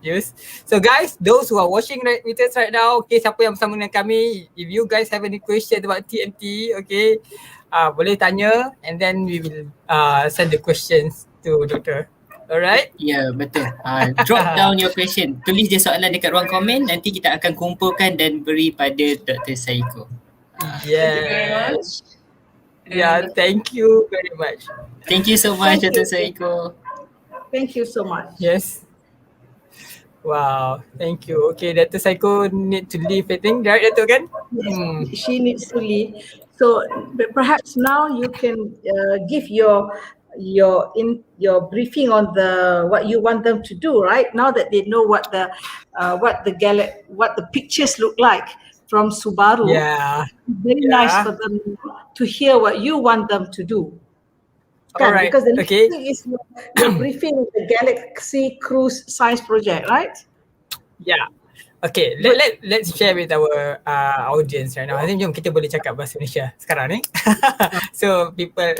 use. So guys, those who are watching with us right now, okay, siapa yang bersama dengan kami, if you guys have any question about TMT, okay, boleh tanya, and then we will send the questions to Dr. Alright? Ya, betul. Drop down your question. Tulis je soalan dekat ruang komen, nanti kita akan kumpulkan dan beri pada Dr. Saiko. Thank you very much. Yeah, thank you very much. Thank you so much, Dr. Saiko. Thank you so much. Yes. Wow, thank you. Okay, Dr. Saiko need to leave, I think, right, Dato, kan? Yes, she needs to leave. So perhaps now you can give your briefing on what you want them to do, right? Now that they know what the pictures look like from Subaru. Yeah. Very nice for them to hear what you want them to do. All right. Because the next thing is your briefing of the Galaxy Cruise Science Project, right? Yeah. Okay, let's share with our audience right now. I think jom kita boleh cakap bahasa Malaysia sekarang ni. So people,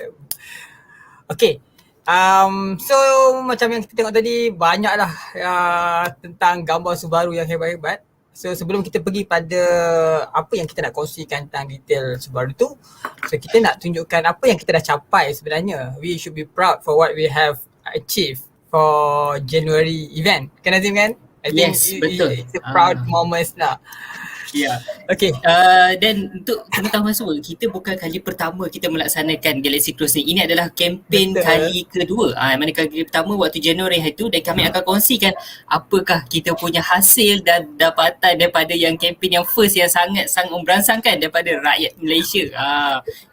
okay. So macam yang kita tengok tadi, banyaklah tentang gambar Subaru yang hebat-hebat. So sebelum kita pergi pada apa yang kita nak kongsikan tentang detail Subaru tu, so kita nak tunjukkan apa yang kita dah capai sebenarnya. We should be proud for what we have achieved for January event. Kan Azim kan? I think betul. It's a proud moment lah. Ya. Okay. Dan untuk pengetahuan semua, kita bukan kali pertama kita melaksanakan Galaxy Cruise ni. Ini adalah kempen kali kedua. Mana kali pertama waktu Januari itu, dan kami akan kongsikan apakah kita punya hasil dan dapatan daripada yang kempen yang first yang sangat memberangsangkan daripada rakyat Malaysia.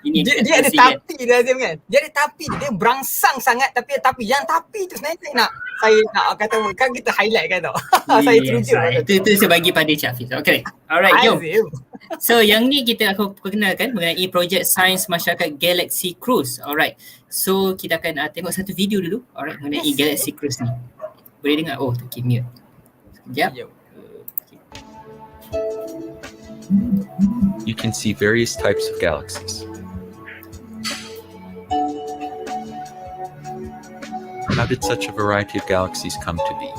Ini dia ada tapi dia Azim kan? Dia ada tapi dia berangsang sangat, tapi yang tapi tu sebenarnya saya nak kata kan kita highlight kan tau. Saya teruja. Itu saya bagi pada Cik Hafiz. Okay. Alright, jom. So yang ni kita akan perkenalkan mengenai Projek Sains Masyarakat Galaxy Cruise. Alright. So kita akan tengok satu video dulu. Alright, mengenai Galaxy Cruise ni. Boleh dengar? Oh, okay, mute. Sekejap. You can see various types of galaxies. How did such a variety of galaxies come to be?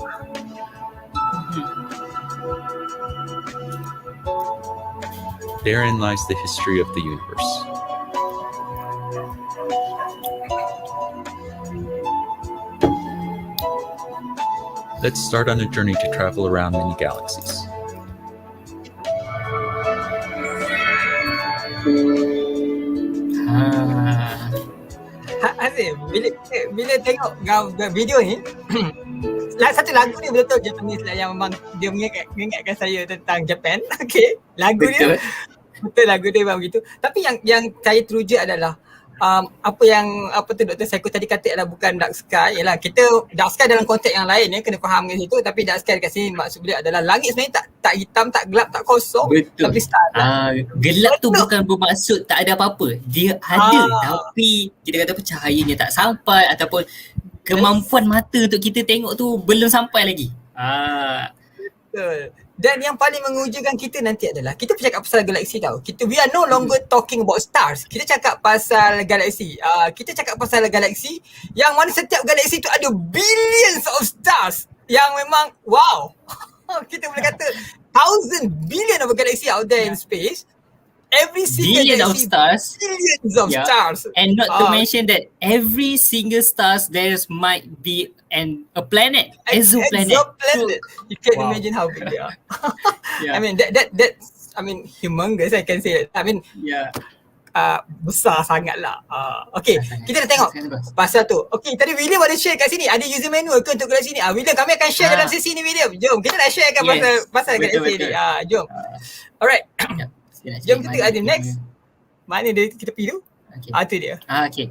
Therein lies the history of the universe. Let's start on a journey to travel around many galaxies. Azim, bila tengok video ni, satu lagu ni betul-betul Japanese lah yang memang dia mengingatkan saya tentang Japan. Okay, lagu dia betul, lagu dia memang begitu. Tapi yang saya teruja adalah apa tu Dr. Saiko tadi kata adalah bukan dark sky. Yalah, kita dark sky dalam konteks yang lain kena faham kat situ, tapi dark sky dekat sini maksud beliau adalah langit sebenarnya tak hitam, tak gelap, tak kosong. Betul. Tapi star. Gelap tu bukan bermaksud tak ada apa-apa. Dia ada tapi kita kata cahayanya tak sampai ataupun kemampuan mata untuk kita tengok tu belum sampai lagi. Betul. Dan yang paling mengujikan kita nanti adalah kita bercakap pasal galaksi tau. We are no longer talking about stars. Kita cakap pasal galaksi. Kita cakap pasal galaksi yang mana setiap galaksi tu ada billions of stars yang memang wow. Kita boleh kata billion of galaxy out there in space. Every single billion galaxy, of stars. Billions of stars. And not to mention that every single stars there might be a planet, exoplanet. You can imagine how big they are. I mean that's humongous, I can say that. I mean besar sangat lah. Okay, kita dah tengok pasal tu. Okay, tadi William ada share kat sini. Ada user manual ke untuk galaksi ni? William, kami akan share dalam sesi ni William. Jom, kita nak sharekan pasal galaksi ni. Jom. Alright. Jom kita ada next. Mana dia kita pergi tu? Tu dia. Okay.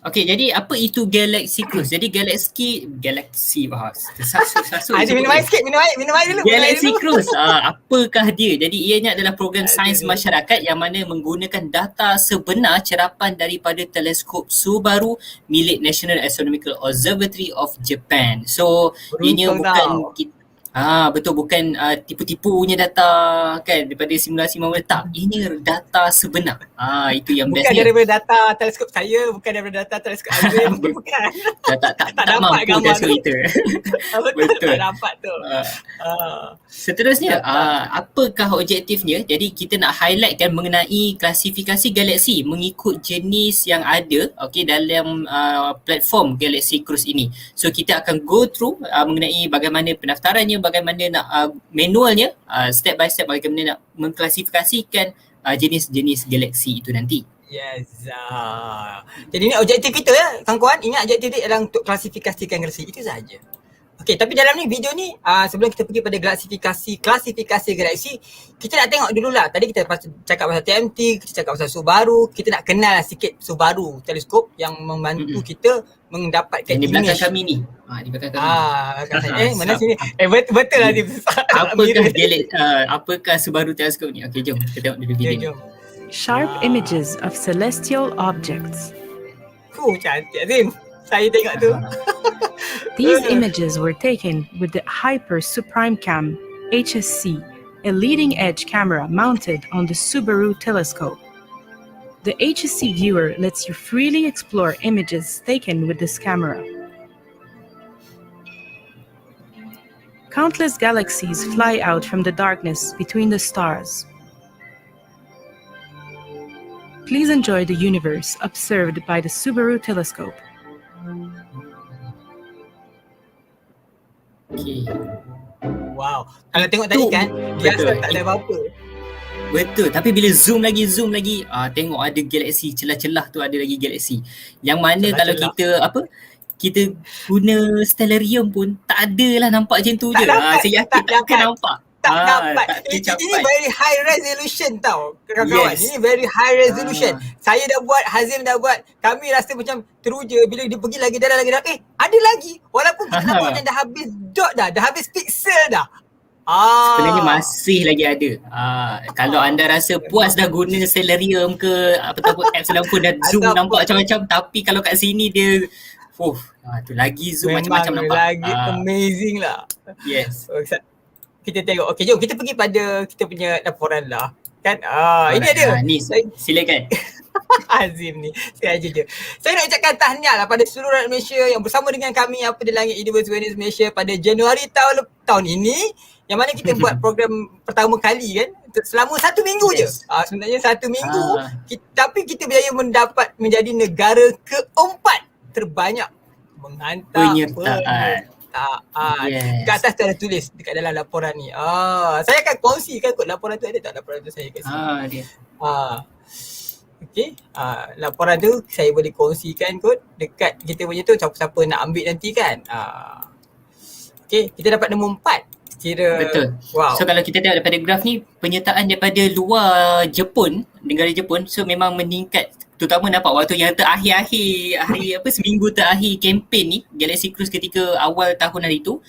Okey, jadi apa itu Galaxy Cruise? Jadi Galaxy tersasul Minum air sikit, minum air dulu. Galaxy Cruise, apakah dia? Jadi ianya adalah program sains Aduh. masyarakat yang mana menggunakan data sebenar cerapan daripada teleskop Subaru milik National Astronomical Observatory of Japan. So, ianya Beruntung bukan tau. betul, bukan tipu-tipu punya data kan daripada simulasi tak. Ini data sebenar. Itu yang Bukan bestnya. daripada data teleskop saya, bukan daripada data teleskop Azim. Bukan. Tak dapat mampu gambar teleskop tu. kita. Betul. Tak dapat tu. Seterusnya, apakah objektifnya? Jadi kita nak highlightkan mengenai klasifikasi galaksi mengikut jenis yang ada dalam platform Galaxy Cruise ini. So kita akan go through mengenai bagaimana pendaftarannya, bagaimana nak manualnya, step by step bagaimana nak mengklasifikasikan jenis-jenis galaksi itu nanti. Yes. Jadi ni objektif kita ya, kawan-kawan. Ingat objektif dia adalah untuk klasifikasikan galaksi. Itu sahaja. Okey, tapi dalam ni video ni sebelum kita pergi pada klasifikasi galaksi, kita nak tengok dululah. Tadi kita cakap pasal TMT, kita cakap pasal Subaru, kita nak kenal sikit Subaru teleskop yang membantu kita mendapatkan Di belakang image. kami ni. Di belakang kami. Mana sini? Betul lah dia. Apakah Subaru teleskop ni? Okey, jom kita tengok dulu video ni. Sharp images of celestial objects. Cantik Azim. Saya tengok tu. These images were taken with the Hyper Supreme Cam HSC, a leading-edge camera mounted on the Subaru telescope. The HSC viewer lets you freely explore images taken with this camera. Countless galaxies fly out from the darkness between the stars. Please enjoy the universe observed by the Subaru telescope. Okay. Wow. Kalau tengok tadi kan, dia Betul. tak ada apa-apa. Betul, tapi bila zoom lagi, tengok ada galaksi, celah-celah tu ada lagi galaksi. Yang mana kalau kita guna stellarium pun tak adalah nampak macam tu je. Saya yakin tak akan nampak. Tak dapat. Tak Ini tercapai. very high resolution tau kawan-kawan. Yes. Ini very high resolution. Saya dah buat, Hazim dah buat. Kami rasa macam teruja bila dia pergi lagi dalam. Ada lagi. Walaupun kita nampak macam dah habis dot dah habis pixel dah. Sebenarnya masih lagi ada. Kalau anda rasa puas dah guna stellarium ke apa-apa apps dalam phone dah zoom nampak macam-macam, tapi kalau kat sini dia tu lagi zoom macam-macam nampak. Lagi amazing lah. Yes. Kita tengok. Okey, jom kita pergi pada kita punya laporan lah. Kan? Ini ada. Ni silakan. Azim ni. Sengaja je. Saya nak ucapkan tahniah lah pada seluruh rakyat Malaysia yang bersama dengan kami ADL-Apadilagit University Wellness Malaysia pada Januari tahun ini, yang mana kita buat program pertama kali kan, selama 1 minggu je. Sebenarnya 1 minggu, tapi kita berjaya mendapat menjadi negara keempat terbanyak menghantar penyertaan. Yes. Kat atas tu ada tulis dekat dalam laporan ni. Saya akan kongsikan kot laporan tu, ada tak laporan tu saya kat sini. Dia. Okey, laporan tu saya boleh kongsikan kot dekat kita punya tu, siapa-siapa nak ambil nanti kan. Okey, kita dapat nombor 4. Kira betul. Wow. So kalau kita tengok daripada graf ni, penyertaan daripada luar Jepun, negara Jepun, so memang meningkat, terutama nampak waktu yang terakhir seminggu terakhir kempen ni Galaxy Cruise ketika awal tahun hari tu,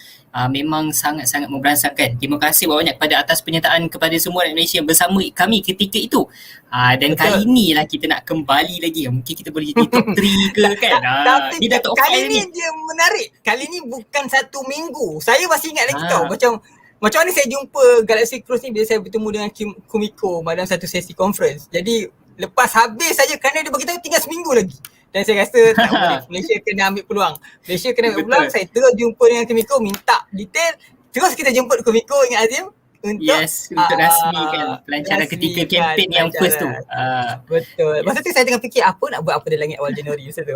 memang sangat-sangat memberansangkan. Terima kasih banyak kepada atas penyertaan kepada semua rakyat Malaysia yang bersama kami ketika itu. Dan kali ni lah kita nak kembali lagi. Mungkin kita boleh jadi top 3 ke kan. Tapi Dato kali ni dia menarik. Kali ni bukan 1 minggu. Saya masih ingat lagi tau. Macam mana saya jumpa Galaxy Cruise ni bila saya bertemu dengan Kumiko dalam satu sesi conference. Jadi lepas habis saja kerana dia beritahu tinggal seminggu lagi. Dan saya rasa tak boleh. Malaysia kena ambil peluang. Saya terus jumpa dengan Kumiko, minta detail. Terus kita jemput Kumiko, ingat Azim? Untuk rasmikan pelancaran ketika kempen yang first tu. Betul. Masa tu saya tengah fikir apa nak buat apa dalam langit awal Januari masa tu.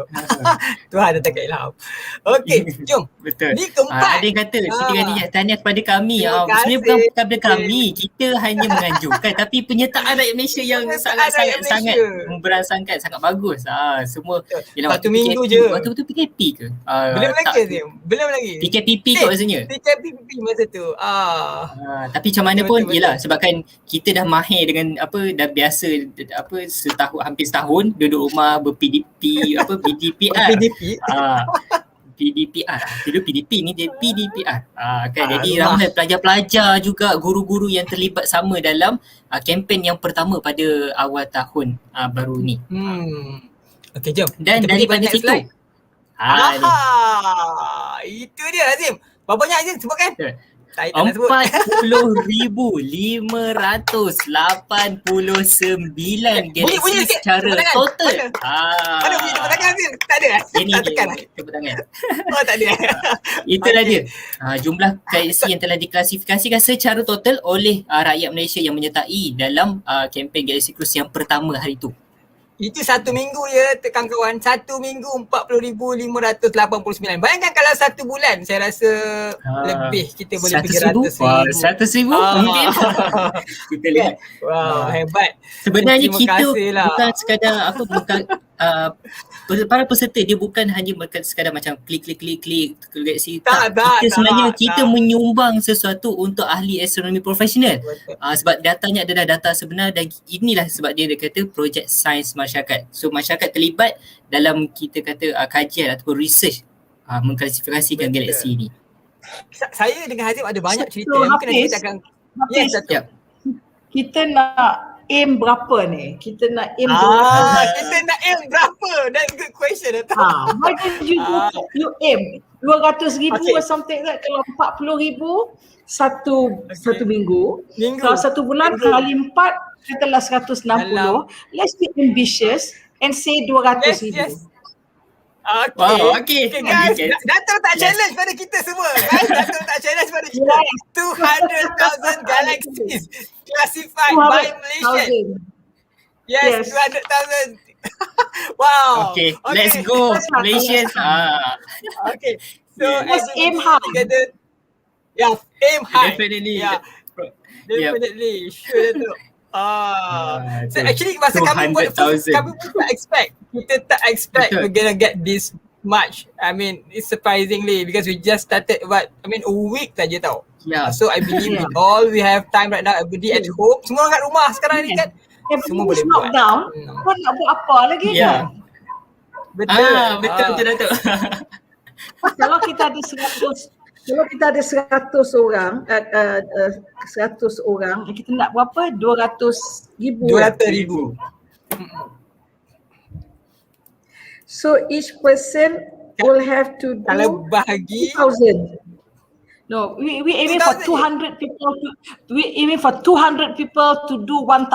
Tuhan dah tak ilham. Okey, jom. Betul. Ni keempat. Ada yang kata Siti Khadijah tahniah kepada kami. Sebenarnya bukan kepada kami. Kita hanya menganjurkan, tapi penyertaan rakyat Malaysia yang sangat memberansangkan, sangat bagus. Semua dalam 1 minggu je. Waktu tu PKP ke? Belum lagi Azim. Belum lagi. PKPP kot rasanya. PKPP masa tu. Tapi macam mana pun, Betul. yelah sebabkan kita dah mahir dengan dah biasa hampir setahun duduk rumah ber-PDP, BDPR. PDP. PDPR. Dulu PDP ni dia PDPR. Kan jadi rumah. ramai pelajar-pelajar juga, guru-guru yang terlibat sama dalam kempen yang pertama pada awal tahun baru ni. Okey, jom. Dan kita pergi daripada pada situ. slide. Itu dia Azim. Berapa banyak Azim sebutkan? Saya tak nak sebut. 40,589 galaksi sikit. secara Tepuk tangan. total. Mana bunyi tepuk tangan Azim? Tak ada. Ini Tak tekan. tepuk tangan. Oh, tak ada. Itulah Okey. dia. Jumlah galaksi yang telah diklasifikasikan secara total oleh rakyat Malaysia yang menyertai dalam kempen Galaxy Cruise yang pertama hari itu. Itu 1 minggu je kawan-kawan. 1 minggu 40,589. Bayangkan kalau 1 bulan, saya rasa lebih kita boleh pergi 100,000. 100,000 mungkin. Kita lihat. Wow, hebat. Sebenarnya Terima kita kasih lah. bukan sekadar para peserta dia bukan hanya sekadar macam klik Galaxy. Kita sebenarnya kita menyumbang sesuatu untuk ahli astronomi profesional. Sebab datanya adalah data sebenar dan inilah sebab dia kata Projek Sains Masyarakat. So masyarakat terlibat dalam kita kata kajian ataupun research mengklasifikasikan galaksi ini. Saya dengan Hazim ada banyak cerita So, yang mungkin nanti Hafiz, kita akan Hafiz, Yap. kita nak aim berapa ni? Kita nak aim kita nak aim berapa? That's good question Dato. why don't you aim 200,000 Okay. or something like kalau 40,000 satu minggu. Kalau 1 bulan kali 4 katalah 160. Let's be ambitious and say 200,000. Yes. Wow, okay. Guys, Okay. Dato tak challenge pada kita semua. Guys, Dato tak challenge pada kita. 200,000 galaxies classified by Malaysian. Yes, 200,000. Wow. Okay, let's go Malaysians. Okay. So Let's aim high. together. Yeah, aim high. Definitely. Yeah. Yep. Definitely. Sure Dato. So actually masa kami buat 200,000. kami pun tak expect. Kita tak expect Betul. we're gonna get this much. I mean, it's surprisingly because we just started a week saja tau. Yeah. So I believe we have time right now, everybody at home. Semua kat rumah sekarang ni kan. Semua boleh buat. Lockdown, kau nak buat apa lagi Yeah. kan? Betul. Betul Dato'. Kalau kita ada 100 orang, 100 orang, kita nak berapa? 200,000. 200,000. So each person will have to do Kalau bahagi 2,000. No, we aiming for 200 people to do 1,000.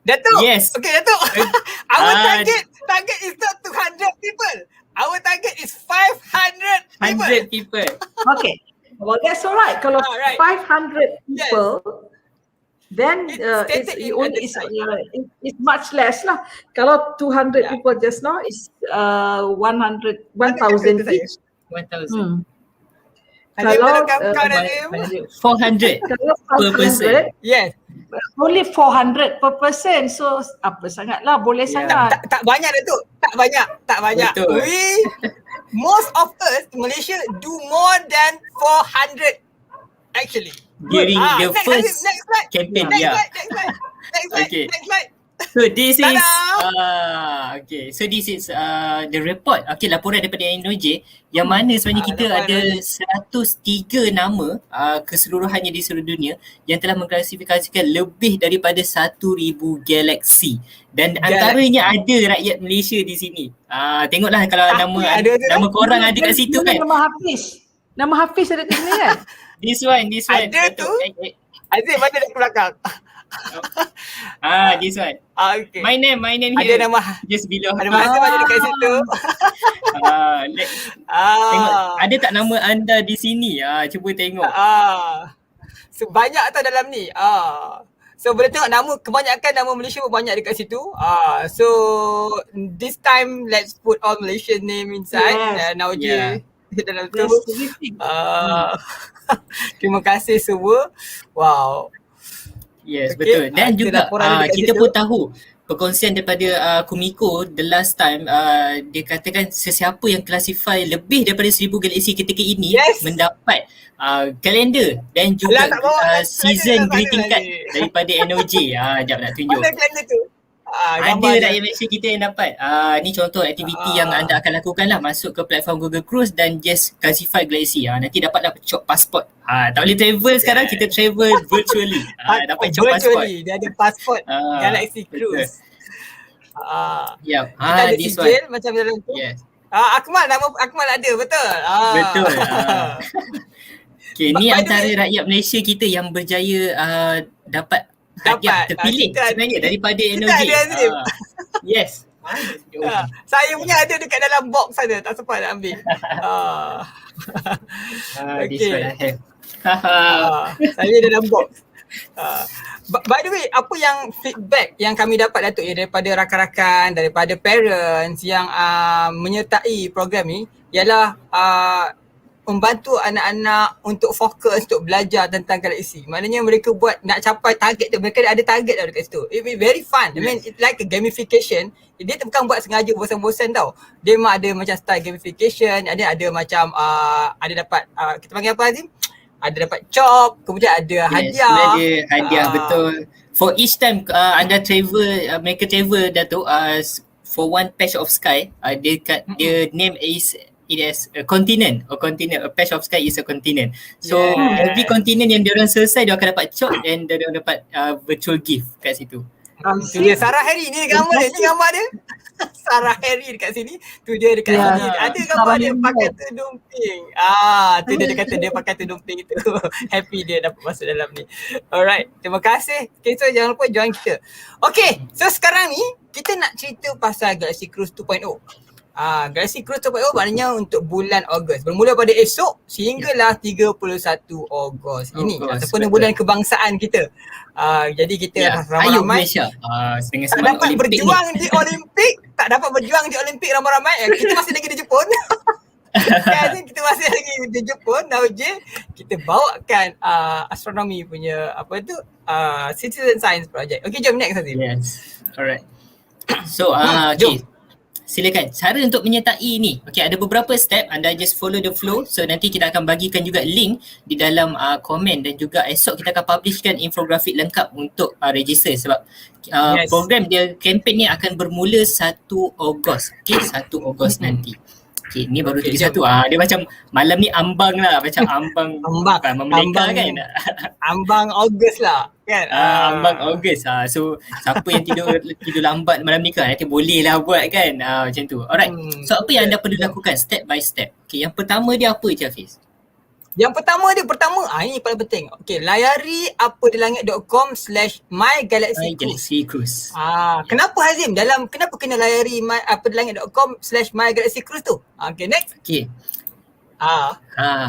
Dato'. Yes. Okay, Dato'. Our target is not 200 people. Our target is 500 people. 100 people. Okay. Well, that's all right. Kalau Right. 500 people, then It's stated in the it's much less lah. Kalau 200 people just now is 1,000 each. 1,000. Kalau 400 kalau per person. 500, Yes. only 400 per person. So apa sangatlah, boleh sangat. Tak banyak Dato'. Tak banyak. Betul. Most of us in Malaysia do more than 400 actually. During the next first slide. campaign, Next yeah. slide. Okay. Next slide. So this is Tada! So this is the report. Okay, laporan daripada NOJ yang mana sebenarnya kita ada 103 nama keseluruhannya di seluruh dunia yang telah mengklasifikasikan lebih daripada 1,000 galaksi. Dan antaranya ada rakyat Malaysia di sini. Tengoklah kalau nama korang ada kat situ kan. Nama Hafiz ada kat sini kan? This one. Ada tu. Azim ada dekat belakang. This one. Okay. My name Ada here. nama Just below. ada Azim ada dekat situ. Tengok, ada tak nama anda di sini? Cuba tengok. So banyak tau dalam ni. So boleh tengok nama, kebanyakan nama Malaysia pun banyak dekat situ. So this time let's put all Malaysian name inside. Now je dalam tu. Terima kasih semua. Wow. Yes, Okay, betul. Dan kita juga laporan dekat kita situ. pun tahu perkongsian daripada Kumiko the last time, dia katakan sesiapa yang classify lebih daripada 1000 galaksi ketika ini Yes. mendapat kalender dan juga Alah, tak bawa kalender season kat sana greeting card lagi. daripada NOJ. Jap nak tunjuk. Mana kalender tu? Ada Gambar dia. rakyat Malaysia kita yang dapat. Ni contoh aktiviti yang anda akan lakukan lah. Masuk ke platform Google Cruise dan just classify galaksi. Nanti dapatlah cop pasport. Tak boleh travel sekarang, kita travel virtually. Dapat cop pasport. Dia ada pasport Galaxy betul. Cruise. Yep. Kita ada This sijil one. macam dalam tu. Yes. Akmal, nama Akmal ada, betul? Betul. Okay, ni By the antara way, rakyat Malaysia kita yang berjaya dapat hadiah terpilih kita sebenarnya daripada kita NOJ. ada, Azim. Yes. Saya punya ada dekat dalam box sana, tak sempat nak ambil. This one I have. Saya dalam box. By the way, apa yang feedback yang kami dapat Datuk daripada rakan-rakan, daripada parents yang menyertai program ni ialah membantu anak-anak untuk fokus untuk belajar tentang galaksi. Maknanya mereka buat nak capai target tu. Mereka ada target dah dekat situ. It be very fun. I mean, it's like a gamification. Dia bukan buat sengaja bosan-bosan tau. Dia memang ada macam style gamification. Ada macam ada dapat kita panggil apa Azim? Ada dapat chop, kemudian ada hadiah. Ada hadiah, betul. For each time anda travel, mereka travel Dato, for one patch of sky, dia name is it as a continent. A patch of sky is a continent. So every continent yang diorang selesai, dia akan dapat chop and dia dapat virtual gift kat situ. Itu dia Sarah Harry ni gambar dia. Ni gambar dia. Sarah Harry dekat sini. Tu dia dekat sini. Ada gambar dia pakai tudung pink. Tu dia kata dia pakai tudung pink itu. Happy dia dapat masuk dalam ni. Alright. Terima kasih. Okay, so jangan lupa join kita. Okay. So sekarang ni kita nak cerita pasal Galaxy Cruise 2.0. Galaxy Cruise 2.0 maknanya untuk bulan Ogos. Bermula pada esok sehinggalah 31 Ogos ini. Ataupun bulan kebangsaan kita. Jadi kita ramai-ramai dengan tak dapat berjuang di Olimpik. Tak dapat berjuang di Olimpik ramai-ramai. Kita masih lagi di Jepun. Kan, kita masih lagi di Jepun. Nauj, kita bawakan astronomi punya Citizen Science Project. Okay, jom next Azim. Yes. Alright. So okay. Silakan. Cara untuk menyertai ni. Okay, ada beberapa step. Anda just follow the flow. So nanti kita akan bagikan juga link di dalam komen dan juga esok kita akan publishkan infografik lengkap untuk register sebab program dia, campaign ni akan bermula 1 Ogos. Okay, 1 Ogos nanti. Okay, ni baru 31. Dia macam malam ni ambang lah. Macam ambang Merdeka kan. Ambang Ogos lah kan. Ambang Ogos. So siapa yang tidur lambat malam ni kan, nanti boleh lah buat kan. Macam tu. Alright. So apa yang anda perlu lakukan step by step? Okay, yang pertama dia apa je Hafiz? Yang pertama ini paling penting. Okay, layari apadilangit.com/mygalaxycruise. Kenapa Hazim? Kenapa kena layari apadilangit.com/mygalaxycruise tu? Okay, next. Okay.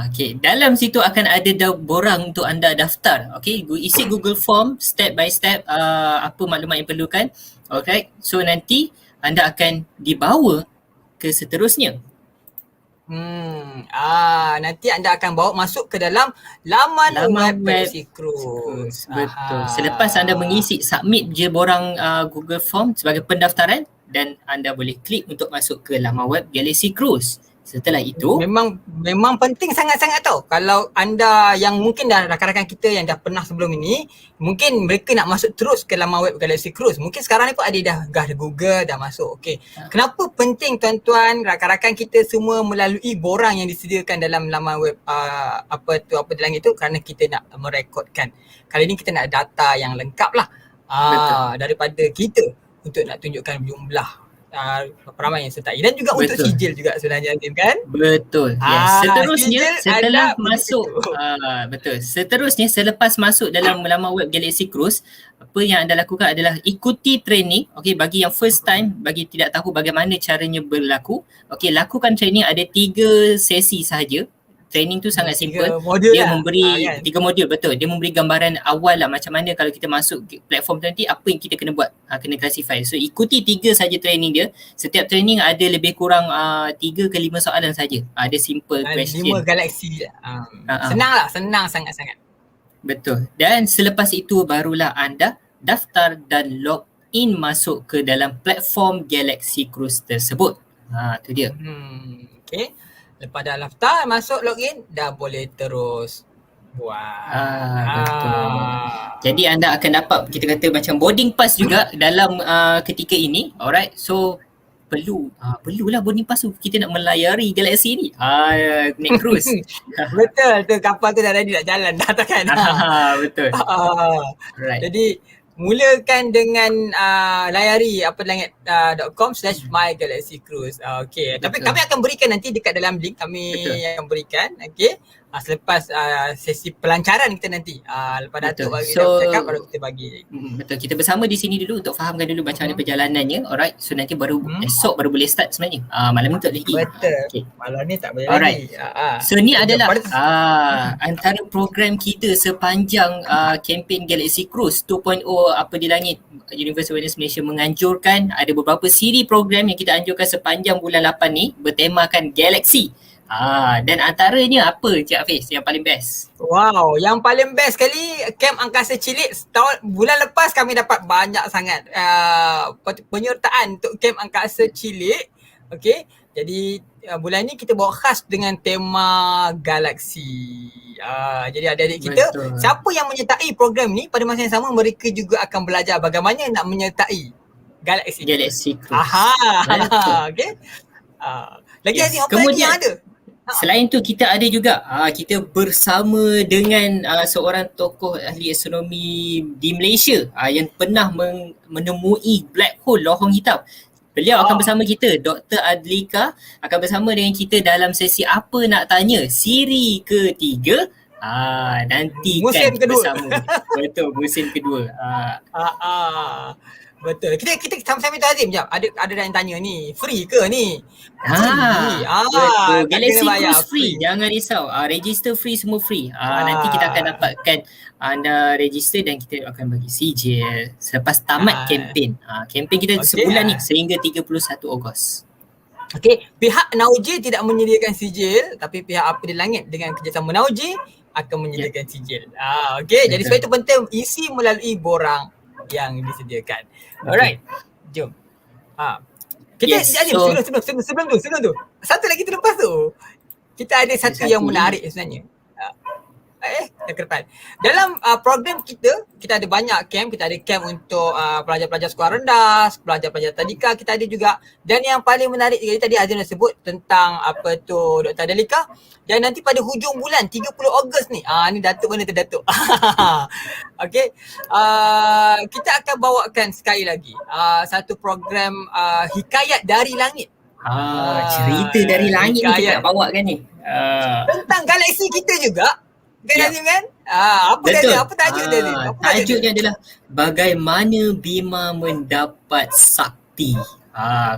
Okay. Dalam situ akan ada borang untuk anda daftar. Okay, isi Google Form step by step apa maklumat yang perlukan. Okay, so nanti anda akan dibawa ke seterusnya. Nanti anda akan bawa masuk ke dalam laman web Galaxy Cruise. Betul. Selepas anda mengisi, submit je borang Google Form sebagai pendaftaran dan anda boleh klik untuk masuk ke laman web Galaxy Cruise. Setelah itu memang penting sangat-sangat tau. Kalau anda yang mungkin dah rakan-rakan kita yang dah pernah sebelum ini, mungkin mereka nak masuk terus ke laman web Galaxy Cruise. Mungkin sekarang ni pun ada dah Google dah masuk. Okey. Kenapa penting tuan-tuan, rakan-rakan kita semua melalui borang yang disediakan dalam laman web Apadilangit itu? Kerana kita nak merekodkan. Kali ni kita nak data yang lengkap lah daripada kita untuk nak tunjukkan jumlah ramai yang sertai dan juga untuk sijil juga sebenarnya Azim kan? Betul. Seterusnya setelah masuk seterusnya selepas masuk dalam laman web Galaxy Cruise, apa yang anda lakukan adalah ikuti training. Okey, bagi yang first time, bagi tidak tahu bagaimana caranya berlaku, okey, lakukan training ada 3 sesi sahaja. Training tu sangat simple. Dia memberi 3 modul, betul. Dia memberi gambaran awal lah macam mana kalau kita masuk platform tu nanti apa yang kita kena buat, kena classify. So ikuti 3 saja training dia. Setiap training ada lebih kurang 3 ke 5 soalan saja. Ada simple question. 5 galaksi. Senang lah, senang sangat-sangat. Betul. Dan selepas itu barulah anda daftar dan log in masuk ke dalam platform Galaxy Cruise tersebut. Tu dia. Okay. Lepas dah daftar, masuk login, dah boleh terus buat. Betul. Jadi anda akan dapat, kita kata macam boarding pass juga dalam ketika ini. Alright. So perlulah boarding pass tu. Kita nak melayari galaksi ni. Naik cruise. Betul tu, kapal tu dah ready nak jalan dah takkan. Betul. Right. Jadi mulakan dengan layari apadilagit.com/mygalaxycruise. Okay. Tapi kami akan berikan nanti dekat dalam link kami akan berikan. Okay. Selepas sesi pelancaran kita nanti. Lepas Dato' bagi cakap baru kita bagi. Betul. Kita bersama di sini dulu untuk fahamkan dulu macam mana perjalanannya. Alright. So nanti baru esok baru boleh start sebenarnya. Malam ni tak boleh lagi. Betul. Okay. Malam ni tak boleh lagi. So ni adalah antara program kita sepanjang kempen Galaxy Cruise 2.0 Apadilagit. University of Wellness Malaysia menganjurkan ada beberapa siri program yang kita anjurkan sepanjang bulan 8 ni bertemakan Galaxy. Dan antaranya apa Cik Hafiz yang paling best? Wow, yang paling best sekali Kem Angkasa Cilik. Bulan lepas kami dapat banyak sangat penyertaan untuk Kem Angkasa Cilik. Okay, jadi bulan ni kita bawa khas dengan tema galaksi. Jadi adik-adik kita, siapa yang menyertai program ni pada masa yang sama, mereka juga akan belajar bagaimana nak menyertai Galaxy Cruise. Okay. Lagi apa lagi yang ada? Selain tu kita ada juga kita bersama dengan seorang tokoh ahli astronomi di Malaysia yang pernah menemui black hole, lorong hitam. Beliau akan bersama kita, Dr. Adlika akan bersama dengan kita dalam sesi Apa Nak Tanya Siri ketiga. Nantikan bersama. Betul, musim kedua. Betul. Kita sama-sama minta Azim jap. Ada yang tanya ni, free ke ni? Betul. Galaxy Cruise free. Jangan risau. Register free, semua free. Nanti kita akan dapatkan anda register dan kita akan bagi sijil selepas tamat kempen. Kempen kita sebulan ni sehingga 31 Ogos. Okey, pihak Nauji tidak menyediakan sijil, tapi pihak Apadilagit dengan kerjasama Nauji akan menyediakan sijil. Okey, jadi sebab itu penting isi melalui borang yang disediakan. Alright, jom. Kita sebelum tu. Satu lagi terlepas tu. Kita ada satu yang menarik sebenarnya. Ke depan. Dalam program kita ada banyak camp. Kita ada camp untuk pelajar-pelajar sekolah rendah, pelajar-pelajar tadika kita ada juga. Dan yang paling menarik tadi Azim dah sebut tentang Dr. Adlika. Dan nanti pada hujung bulan 30 Ogos ni. Ni Datuk mana tu Datuk? Okay. Kita akan bawakan sekali lagi satu program Hikayat dari Langit. Cerita dari langit ni kita nak bawakan ni. Tentang galaksi kita juga. Kan? Apa tajuk dia ni? Tajuknya adalah bagaimana Bima mendapat sakti.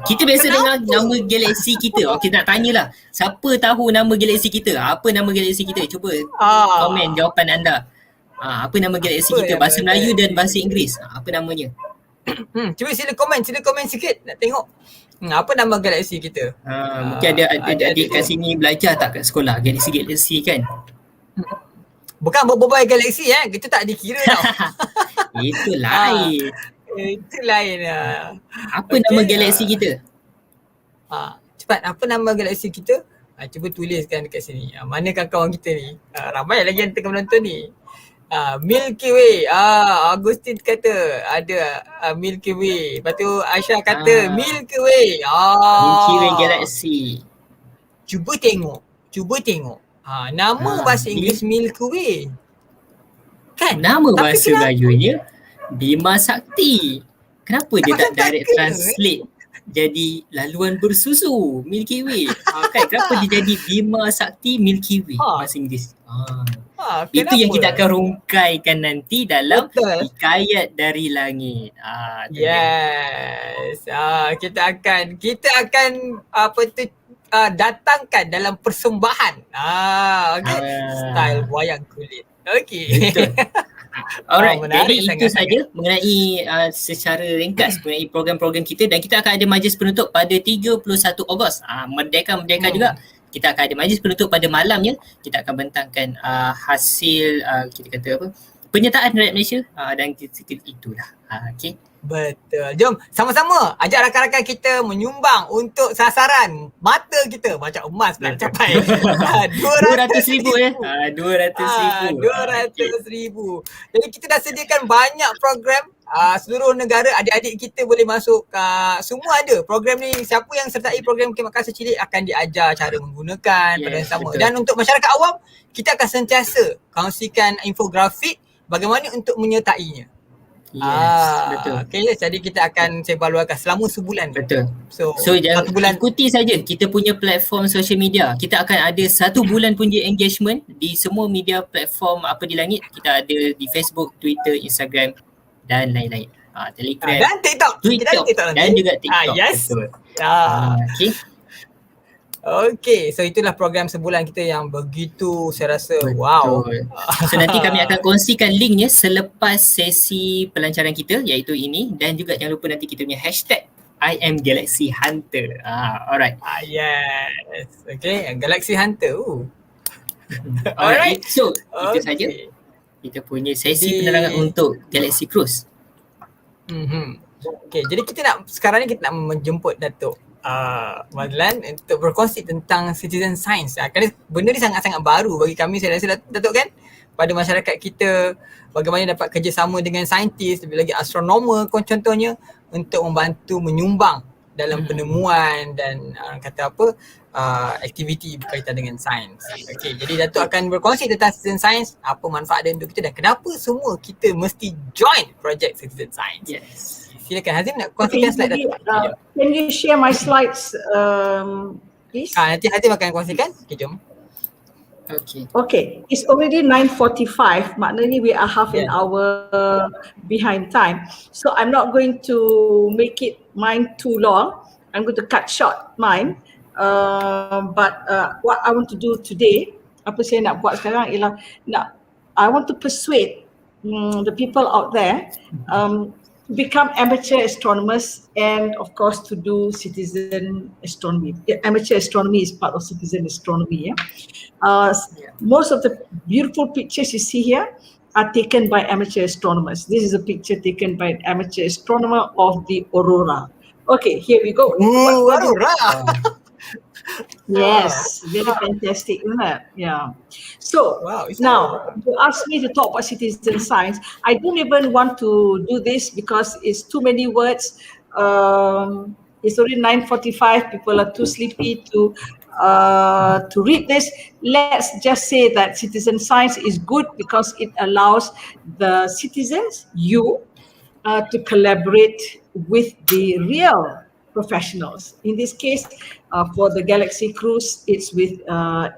Kita biasa dengar nama galaksi kita. Kita nak tanyalah, siapa tahu nama galaksi kita? Apa nama galaksi kita? Cuba komen jawapan anda. Apa nama galaksi kita? Bahasa Melayu dan bahasa Inggeris. Apa namanya? Cuba sila komen sikit nak tengok. Apa nama galaksi kita? Mungkin ada adik kat sini belajar tak kat sekolah galaksi kan? Bukan berbagai galaksi kita tak dikira tau. Itu lain. Itu lain. Apa nama galaksi kita? Cepat, apa nama galaksi kita? Cuba tuliskan dekat sini. Mana kawan kita ni? Ramai lagi yang tengah menonton ni. Milky Way. Agustin kata ada Milky Way. Lepas tu Aisyah kata Milky Way. Milky Way galaksi. Cuba tengok. Nama bahasa Inggeris Milky Way. Kan? Nama bahasa Melayunya Bima Sakti. Kenapa dia tak direct translate jadi laluan bersusu Milky Way? Kan? Kenapa dia jadi Bima Sakti Milky Way bahasa Inggeris? Itu yang kita akan rungkaikan nanti dalam Hikayat dari Langit. Yes. Kita akan datangkan dalam persembahan. Style wayang kulit. Okey. Alright, jadi itu saja mengenai secara ringkas mengenai program-program kita, dan kita akan ada majlis penutup pada 31 Ogos. Merdeka juga. kita akan ada majlis penutup pada malamnya. Kita akan bentangkan hasil kita kata apa, penyertaan rakyat Malaysia dan itulah. Okay. Betul. Jom sama-sama ajak rakan-rakan kita menyumbang untuk sasaran mata kita macam emas pula capai 200,000 ya. 200,000. 200,000. Jadi kita dah sediakan banyak program seluruh negara, adik-adik kita boleh masuk, semua ada program ni. Siapa yang sertai program Khidmat Kasar Cilik akan diajar cara menggunakan pada yang sama. Betul. Dan untuk masyarakat awam, kita akan sentiasa kongsikan infografik bagaimana untuk menyertainya. Betul. Okay, jadi kita akan sebar luarkan selama sebulan. Betul. So jangan bulan ikuti saja kita punya platform social media. Kita akan ada 1 bulan punya engagement di semua media platform Apadilagit. Kita ada di Facebook, Twitter, Instagram dan lain-lain. Telegram dan TikTok. Twitter Kita ada TikTok nanti. dan juga TikTok. Yes. Betul. Okay. Okay, so itulah program sebulan kita yang begitu saya rasa wow. So nanti kami akan kongsikan linknya selepas sesi pelancaran kita iaitu ini, dan juga jangan lupa nanti kita punya hashtag I am Galaxy Hunter. Alright. Yes. Okay, Galaxy Hunter. Alright. So itu saja kita punya sesi penerangan untuk Galaxy Cruise. Okay, jadi sekarang ni kita nak menjemput Dato Mazlan untuk berkongsi tentang citizen science. Kerana benda ni sangat-sangat baru bagi kami, saya rasa Datuk kan, pada masyarakat kita, bagaimana dapat kerjasama dengan saintis, lebih lagi astronomer contohnya, untuk membantu menyumbang dalam penemuan dan kata apa, aktiviti berkaitan dengan sains. Okay, jadi Datuk akan berkongsi tentang citizen science, apa manfaat dia untuk kita dan kenapa semua kita mesti join projek citizen science. Yes. Silakan Hazim nak kongsikan slide Datuk. Can you share my slides, please? Nanti Hazim akan kongsikan. Okay, jom. Okay, it's already 9:45. Maknanya we are half an hour behind time. So I'm not going to make it mine too long. I'm going to cut short mine. But what I want to do today, apa saya nak buat sekarang ialah I want to persuade the people out there to become amateur astronomers and of course to do citizen astronomy. Amateur astronomy is part of citizen astronomy. Most of the beautiful pictures you see here are taken by amateur astronomers. This is a picture taken by an amateur astronomer of the aurora. Okay, here we go. Aurora! Yes, very fantastic, isn't it? Yeah. So now you ask me to talk about citizen science. I don't even want to do this because it's too many words. It's already 9:45. People are too sleepy to read this. Let's just say that citizen science is good because it allows the citizens, to collaborate with the real professionals. In this case, for the Galaxy Cruise, it's with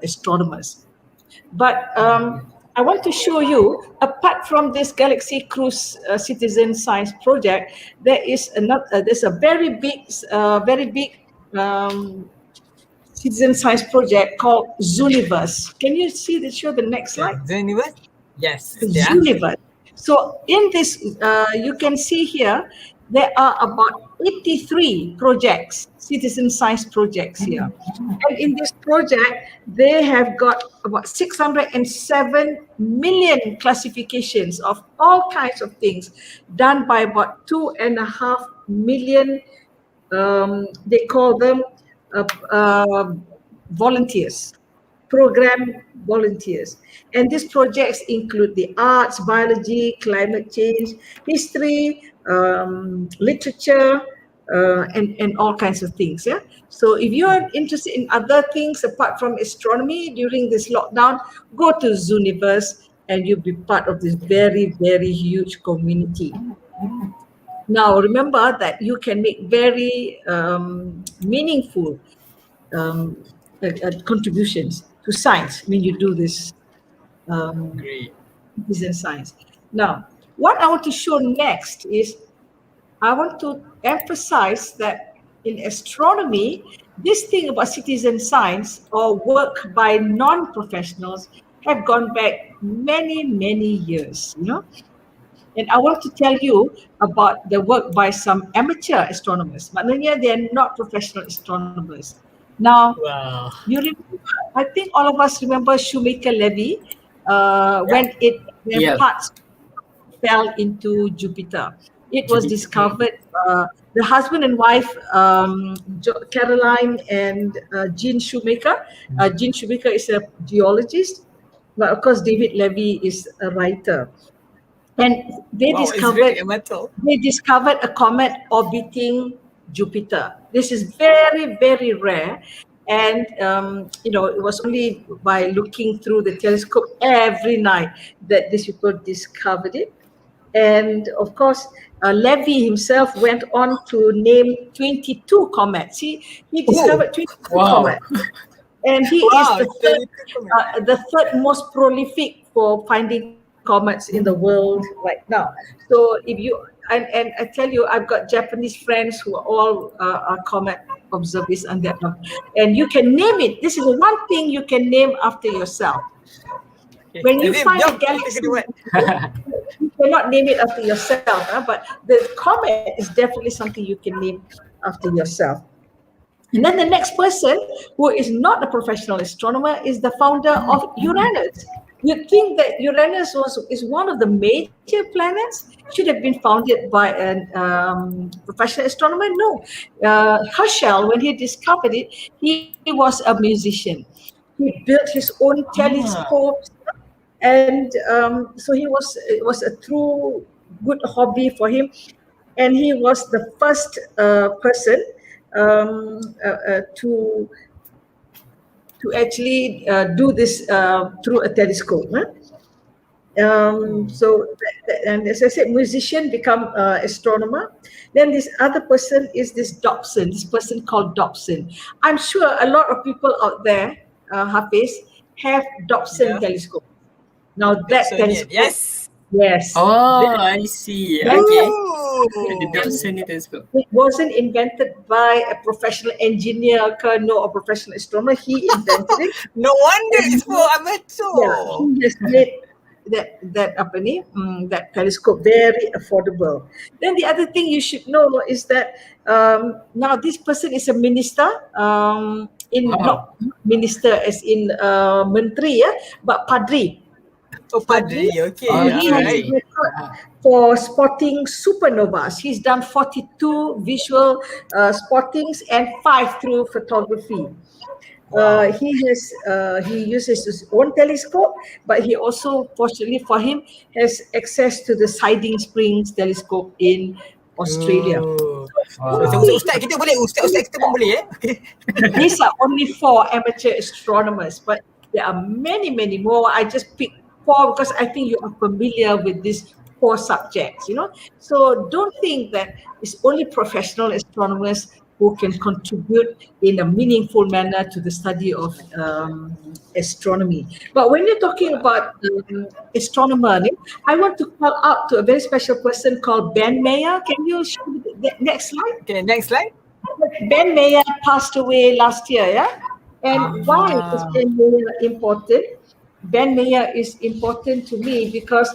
astronomers. But I want to show you, apart from this Galaxy Cruise citizen science project, there's a very big citizen science project called Zooniverse. Can you show the next slide? Zooniverse? Yes. Zooniverse. So in this, you can see here, there are about 83 projects, citizen science projects here. And in this project, they have got about 607 million classifications of all kinds of things done by about 2.5 million, they call them volunteers, program volunteers. And these projects include the arts, biology, climate change, history, literature, and all kinds of things. Yeah. So if you are interested in other things apart from astronomy during this lockdown, go to Zooniverse and you'll be part of this very, very huge community. Now remember that you can make very meaningful contributions to science when you do this business science. Now, what I want to show next is I want to emphasize that in astronomy, this thing about citizen science or work by non-professionals have gone back many, many years, And I want to tell you about the work by some amateur astronomers. Maknanya they are not professional astronomers. Now, Wow. you remember, I think all of us remember Shoemaker Levy when Yeah. parts fell into Jupiter. It was Jupiter. discovered, the husband and wife, Caroline and Jean Shoemaker. Jean Shoemaker is a geologist, but of course David Levy is a writer. And they Wow, it's really metal. discovered a comet orbiting Jupiter. This is very, very rare. And, it was only by looking through the telescope every night that these people discovered it. And of course, Levy himself went on to name 22 comets. He discovered 22 comets. And he is the third most prolific for finding comets in the world right now. So if you, and I tell you, I've got Japanese friends who are all are comet observers and that, and you can name it. This is one thing you can name after yourself. When you find a galaxy, you cannot name it after yourself, but the comet is definitely something you can name after yourself. And then the next person who is not a professional astronomer is the founder of Uranus. You'd think that Uranus is one of the major planets, should have been founded by a professional astronomer. No. Herschel, when he discovered it, he was a musician. He built his own telescopes, and so it was a true good hobby for him. And he was the first person to actually do this through a telescope. And as I said, musician become astronomer. Then this other person is this person called Dobson. I'm sure a lot of people out there, Hafiz, have Dobson telescope. Now that telescope, yes. Oh, I see. Okay. The Dobson telescope. It wasn't invented by a professional engineer, no, a professional astronomer. He invented it. No wonder it's for amateur. Yeah, he just made that telescope very affordable. Then the other thing you should know is that now this person is a minister, not minister as in menteri, but padri. Oh, padri, okay. He has a record for spotting supernovas. He's done 42 visual spottings and 5 through photography. He uses his own telescope, but he also, fortunately for him, has access to the Siding Springs telescope in Australia. Ustaz kita pun boleh These are only 4 amateur astronomers, but there are many, many more. I just picked 4 because I think you are familiar with these 4 subjects, So don't think that it's only professional astronomers who can contribute in a meaningful manner to the study of astronomy. But when you're talking about astronomer, I want to call out to a very special person called Ben Mayer. Can you show the next slide? Okay, next slide. Ben Mayer passed away last year, And why is Ben Mayer important? Ben Mayer is important to me because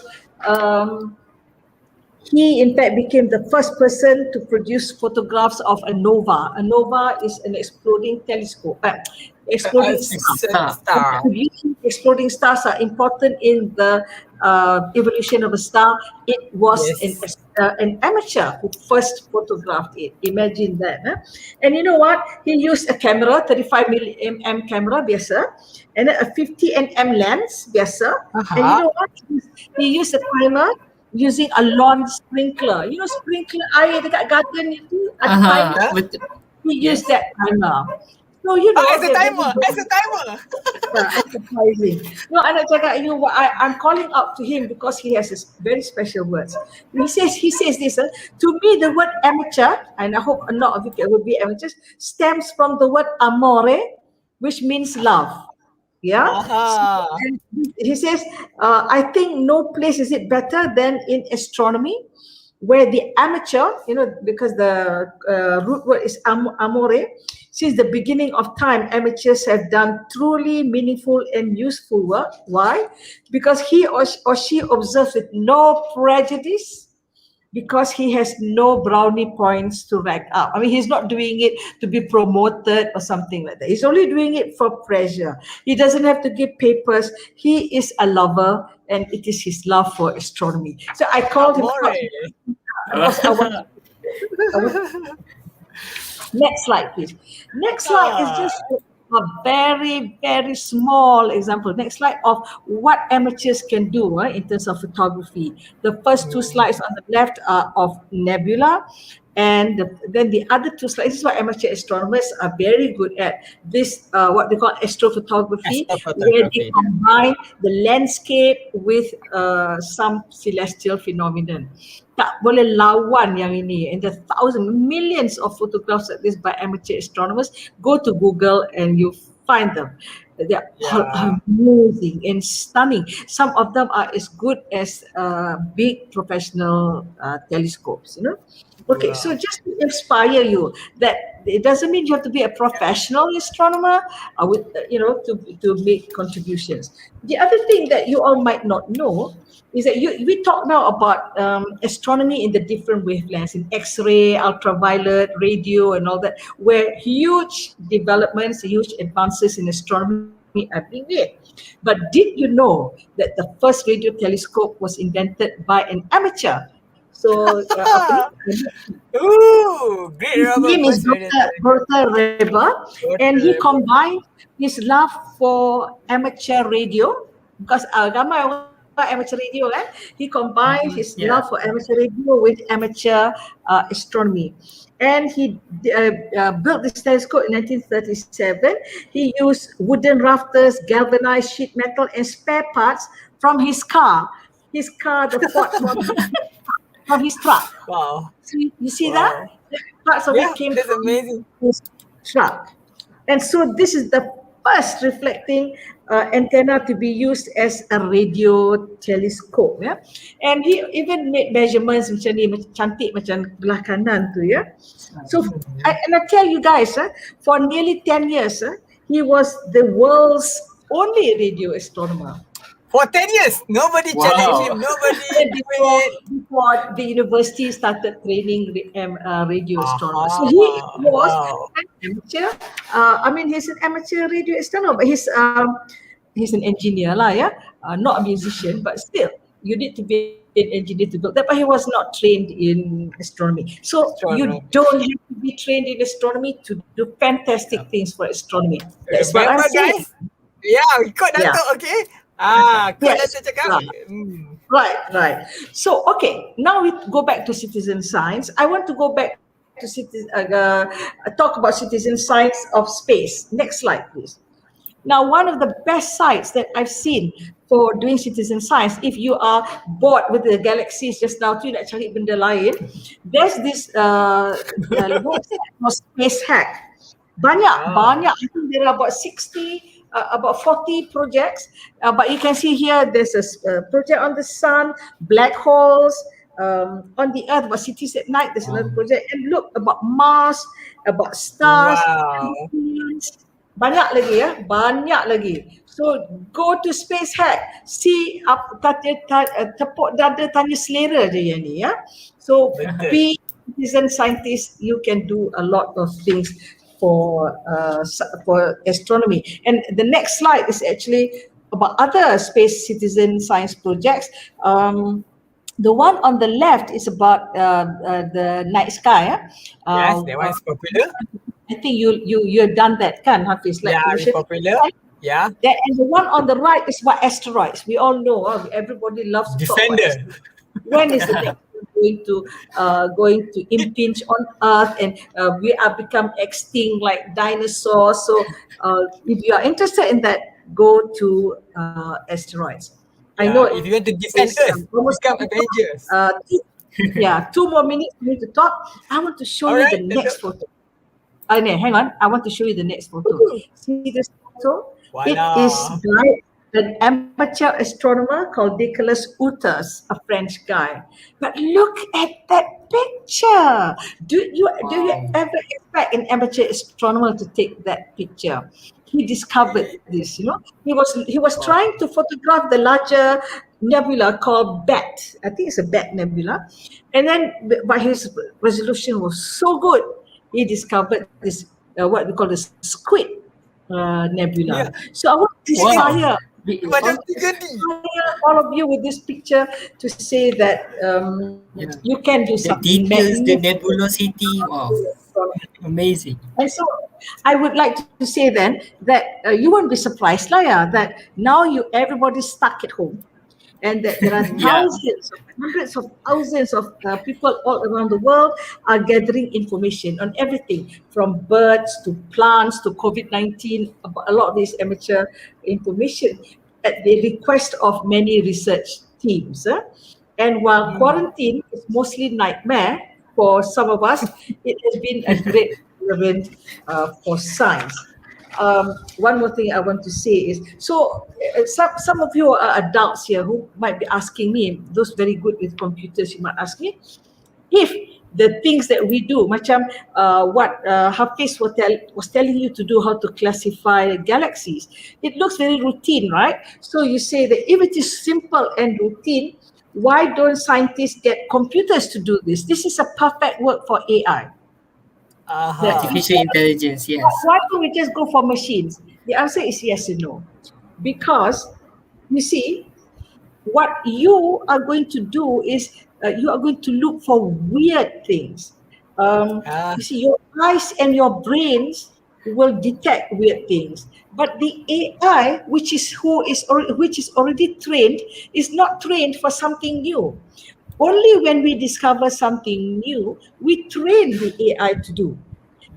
he, in fact, became the first person to produce photographs of a nova. A nova is an exploding telescope, exploding star. Exploding stars are important in the evolution of a star. It was an amateur who first photographed it. Imagine that. And you know what? He used a camera, 35mm camera, biasa, and then a 50mm lens, biasa. And you know what? He used a timer using a lawn sprinkler. Sprinkler air dekat garden itu ada timer. He used that timer. So as a timer. Surprising. No, anak cakap, I'm calling out to him because he has very special words. He says this. To me, the word amateur, and I hope a lot of you will be amateurs, stems from the word amore, which means love. And he says, I think no place is it better than in astronomy, where the amateur, because the root word is amore, since the beginning of time, amateurs have done truly meaningful and useful work. Why? Because he or she observes with no prejudice, because he has no brownie points to rack up. I mean, he's not doing it to be promoted or something like that. He's only doing it for pleasure. He doesn't have to give papers. He is a lover, and it is his love for astronomy. So I called him out. Next slide, please. Next slide is just a very, very small example. Next slide of what amateurs can do in terms of photography. The first two slides on the left are of nebula, and then the other two slides, this is what amateur astronomers are very good at. This, what they call astrophotography, where they combine the landscape with some celestial phenomenon. Tak boleh lawan yang ini, and the millions of photographs like this by amateur astronomers. Go to Google and you find them. They're amazing and stunning. Some of them are as good as big professional telescopes, you know. Okay, so just to inspire you that it doesn't mean you have to be a professional astronomer with, to make contributions. The other thing that you all might not know is that we talk now about astronomy in the different wavelengths, in X-ray, ultraviolet, radio, and all that, where huge developments, huge advances in astronomy are being made. But did you know that the first radio telescope was invented by an amateur? So, his name is Dr. Reber, and he combined his love for amateur radio, because ramai orang amateur radio kan. He combined his love for amateur radio with amateur astronomy. And he built this telescope in 1937. He used wooden rafters, galvanized sheet metal, and spare parts from his car. The Ford from his truck. Wow. So you see that? Parts of it came from his truck. And so this is the first reflecting antenna to be used as a radio telescope. Yeah? And he even made measurements macam ni, macam cantik macam belah kanan tu. Yeah? So, I tell you guys, for nearly 10 years, he was the world's only radio astronomer. For 10 years, nobody challenged him, before the university started training radio astronomers. So he was an amateur. He's an amateur radio astronomer, but he's an engineer lah, not a musician, but still, you need to be an engineer to build that, but he was not trained in astronomy. So you don't have to be trained in astronomy to do fantastic things for astronomy. That's what I'm saying. Guys? Yeah, we got Dato, okay? Right. So, okay, now we go back to citizen science. I want to go back to talk about citizen science of space. Next slide, please. Now, one of the best sites that I've seen for doing citizen science, if you are bored with the galaxies just now, tu nak cari benda lain, there's this website called Space Hack. Banyak. I think there are about 40 projects, but you can see here there's a project on the sun, black holes, on the earth, about cities at night, there's another project, and look, about Mars, about stars, banyak lagi. So go to Space Hack, see tepuk dada tanya selera je yang ni, so be citizen scientist, you can do a lot of things for astronomy. And the next slide is actually about other space citizen science projects. The one on the left is about the night sky. Yes, that one is popular. I think you've done that, kan, Hafiz? Like, it's popular. Yeah. And the one on the right is about asteroids. We all know, everybody loves to talk about asteroids. When is the next going to impinge on Earth, and we are become extinct like dinosaurs? So if you are interested in that, go to asteroids. I know if you want to defend Earth, become Avengers. 2 more minutes for me to talk. I want to show you the next photo. Hang on, I want to show you the next photo. See this photo? It is by an amateur astronomer called Nicolas Utters, a French guy. But look at that picture. Do you ever expect an amateur astronomer to take that picture? He discovered this, He was trying to photograph the larger nebula called Bat. I think it's a Bat nebula. And then, but his resolution was so good, he discovered this, what we call the Squid nebula. So I want to inspire all of you with this picture to say that you can do The something. details, the nebulosity, wow, amazing. And so I would like to say then that you won't be surprised, Laya, that now everybody's stuck at home, and that there are thousands, hundreds of thousands of people all around the world are gathering information on everything from birds to plants to COVID-19, a lot of this amateur information at the request of many research teams. And while quarantine is mostly nightmare for some of us, it has been a great event for science. One more thing I want to say is, so some of you are adults here who might be asking me, those very good with computers, you might ask me, if the things that we do, macam what Hafiz was telling you to do, how to classify galaxies, it looks very routine, right? So you say that if it is simple and routine, why don't scientists get computers to do this? This is a perfect work for AI. Artificial intelligence, yes. Why don't we just go for machines? The answer is yes and no. Because, you see, what you are going to do is you are going to look for weird things. You see, your eyes and your brains will detect weird things. But the AI, which is already trained, is not trained for something new. Only when we discover something new, we train the AI to do.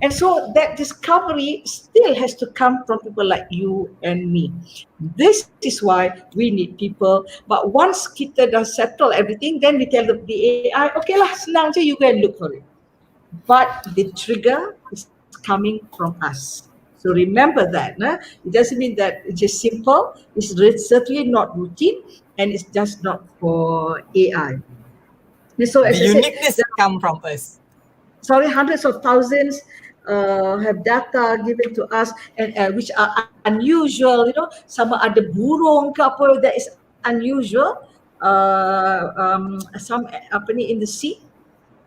And so that discovery still has to come from people like you and me. This is why we need people. But once kita dah settle everything, then we tell the AI, okay lah, senang je, you go and look for it. But the trigger is coming from us. So remember that. It doesn't mean that it's just simple. It's certainly not routine, and it's just not for AI. And so, as the I uniqueness said, come from us. Sorry, hundreds of thousands have data given to us, and which are unusual. You know, sama ada burung ke apa that is unusual. Some in the sea,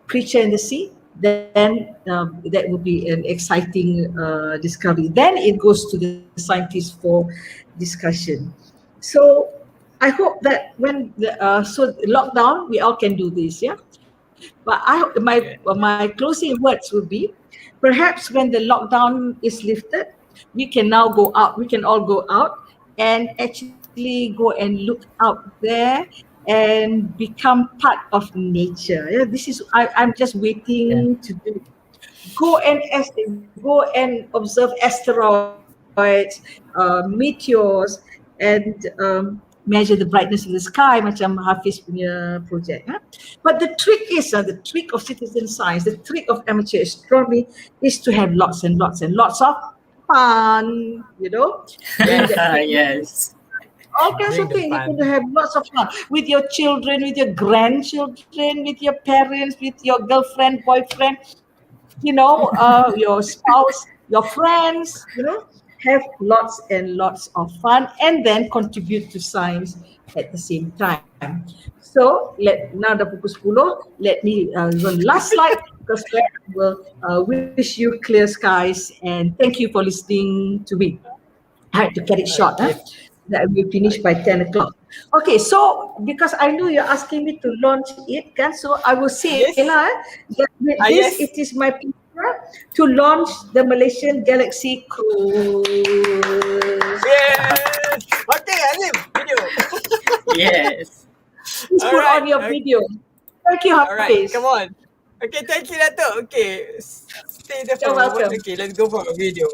creature in the sea. Then that would be an exciting discovery. Then it goes to the scientists for discussion. So I hope that when so lockdown, we all can do this, yeah. But my closing words would be, perhaps when the lockdown is lifted, we can now go out. We can all go out and actually go and look out there and become part of nature. Yeah, this is I'm just waiting to do. Go and observe asteroids, meteors, and measure the brightness of the sky, macam Hafiz punya project. But the trick of citizen science, the trick of amateur astronomy is to have lots and lots and lots of fun, you know. Yes. All kinds of things. You can have lots of fun with your children, with your grandchildren, with your parents, with your girlfriend, boyfriend, you know, your spouse, your friends, you know. Have lots and lots of fun and then contribute to science at the same time. So, now dah pukul 10, let me run last slide because I will wish you clear skies and thank you for listening to me. I had to cut it short. That will finish by 10 o'clock. Okay, so because I know you're asking me to launch it, so I will say that with this, it is my pleasure to launch the Malaysian Galaxy Cruise. Yes! Okay, Azim, video. Yes. Please put on your video. Thank you, Hafiz. Alright, come on. Okay, thank you, Dato. Okay, stay there for a moment. Okay, let's go for a video.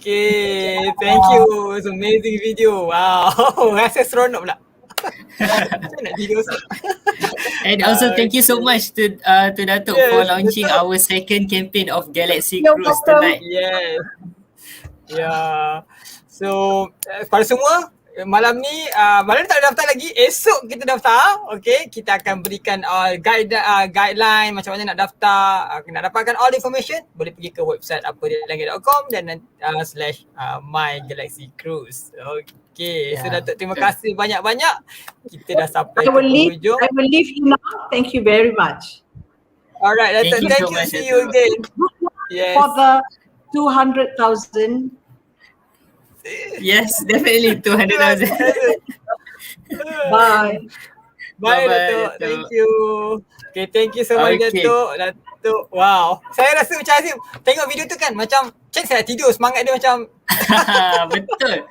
Okay, thank you. It's amazing video. Wow, rasa seronok pula. Macam nak tidur. And also thank you so much to Dato for Yes, launching betul. our second campaign of Galaxy You're Cruise welcome. tonight. Yes. Yeah. So, pada semua, malam ni tak ada daftar lagi. Esok kita daftar. Okay, kita akan berikan guideline macam mana nak daftar. Nak dapatkan all information, boleh pergi ke website apadilagit.com dan /my-galaxy-cruise. Okay, so Datuk terima kasih banyak-banyak. Kita dah sampai ke penghujung. I will leave you now. Thank you very much. Alright, Datuk, Thank you so thank you. much, See you Dato'. again. For Yes. the 200,000. Yes, definitely 200,000. Bye. Bye, Bye-bye, Datuk. Datuk. Thank you. Okay, thank you so much, Okay. Datuk, wow. Saya rasa macam Azim, tengok video tu kan macam cik saya tidur, semangat dia macam Betul.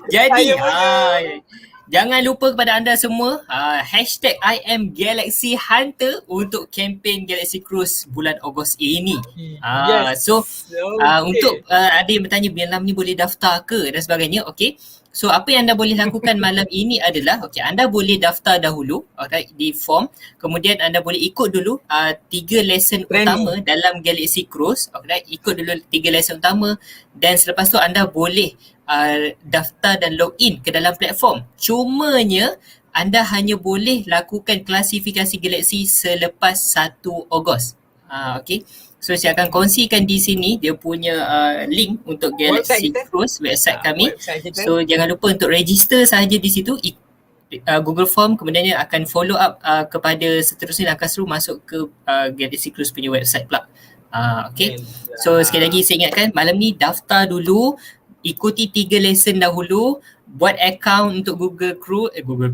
Jadi Saya punya. jangan lupa kepada anda semua hashtag I am Galaxy Hunter untuk kempen Galaxy Cruise bulan Ogos ini. Yes. So Okay. untuk ada yang bertanya malam ni boleh daftar ke dan sebagainya. Okay. So apa yang anda boleh lakukan malam ini adalah anda boleh daftar dahulu di form, kemudian anda boleh ikut dulu 3 lesson Training. utama dalam Galaxy Cruise. Ikut dulu 3 lesson utama dan selepas tu anda boleh daftar dan log in ke dalam platform. Cumanya anda hanya boleh lakukan klasifikasi Galaxy selepas 1 Ogos. Okay. So saya akan kongsikan di sini dia punya link untuk Galaxy Cruise website kami. Website kita. So jangan lupa untuk register sahaja di situ, Google Form, kemudiannya akan follow up kepada seterusnya akan suruh masuk ke Galaxy Cruise punya website pula. Okay. So sekali lagi saya ingatkan malam ni daftar dulu, ikuti 3 lesson dahulu, buat account untuk Google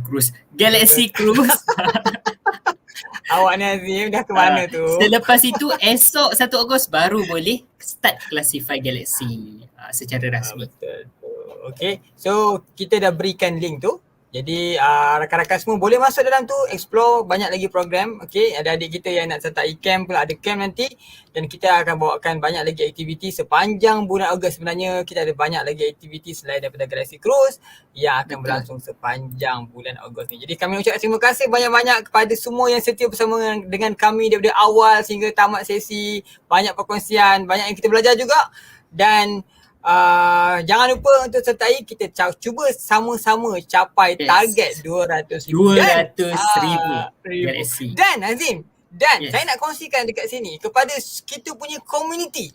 Cruise, Galaxy Cruise. Awak ni Azim dah ke mana tu? Selepas itu esok 1 Ogos baru boleh start classify Galaxy secara rasmi. Betul. Okay, so kita dah berikan link tu. Jadi rakan-rakan semua boleh masuk dalam tu, explore banyak lagi program. Okay, ada adik kita yang nak sertai camp pula, ada camp nanti. Dan kita akan bawakan banyak lagi aktiviti sepanjang bulan Ogos. Sebenarnya kita ada banyak lagi aktiviti selain daripada Galaxy Cruise yang akan berlangsung sepanjang bulan Ogos ni. Jadi kami ucapkan terima kasih banyak-banyak kepada semua yang setia bersama dengan kami daripada awal sehingga tamat sesi. Banyak perkongsian, banyak yang kita belajar juga. Dan jangan lupa untuk sertai, kita cuba sama-sama capai target 200,000 Galaxy. Dan Azim, saya nak kongsikan dekat sini kepada kita punya community.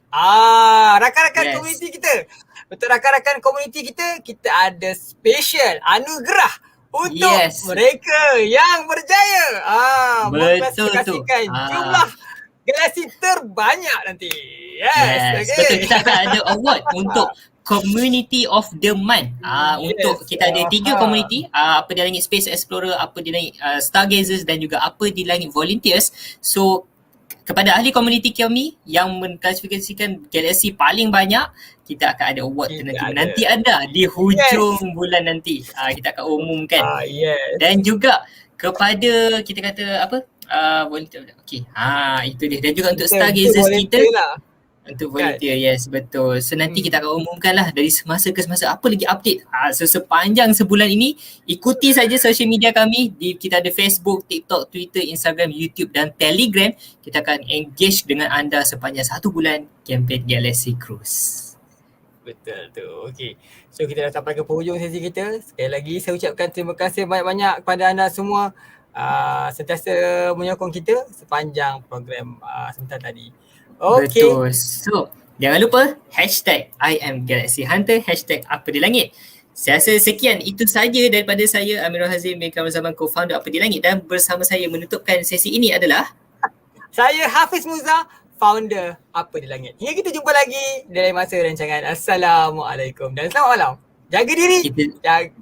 Rakan-rakan community kita. Untuk rakan-rakan community kita, kita ada special anugerah untuk mereka yang berjaya. Mengklasifikasikan jumlah Galaxy terbanyak nanti. Yes. Okay. Betul, kita akan ada award untuk Community of the Month. Untuk kita ada 3 community, Apa di Langit Space Explorer, Apa di Langit Stargazers dan juga Apa di Langit Volunteers. So kepada ahli komuniti kami yang mengklasifikasikan Galaxy paling banyak, kita akan ada award nanti ada di hujung bulan nanti. Kita akan umumkan. Dan juga kepada kita kata volunteer. Okey. Itu dia. Dan juga untuk Stargazers kita lah. Untuk volunteer, yes, betul. So nanti kita akan umumkan lah dari semasa ke semasa apa lagi update. So sepanjang sebulan ini ikuti saja social media kami. Kita ada Facebook, TikTok, Twitter, Instagram, YouTube dan Telegram. Kita akan engage dengan anda sepanjang 1 bulan kempen Galaxy Cruise. Betul tu. Okey. So kita dah sampai ke penghujung sesi kita. Sekali lagi saya ucapkan terima kasih banyak-banyak kepada anda semua sentiasa menyokong kita sepanjang program sebentar tadi. Okay. Betul. So jangan lupa hashtag I am Galaxy Hunter, hashtag Apa di Langit. Saya rasa sekian itu saja daripada saya, Amirul Hazim, bersama co-founder Apa di Langit, dan bersama saya menutupkan sesi ini adalah saya Hafiz Muza, founder Apa di Langit. Hingga kita jumpa lagi dari masa rancangan. Assalamualaikum dan selamat malam. Jaga diri,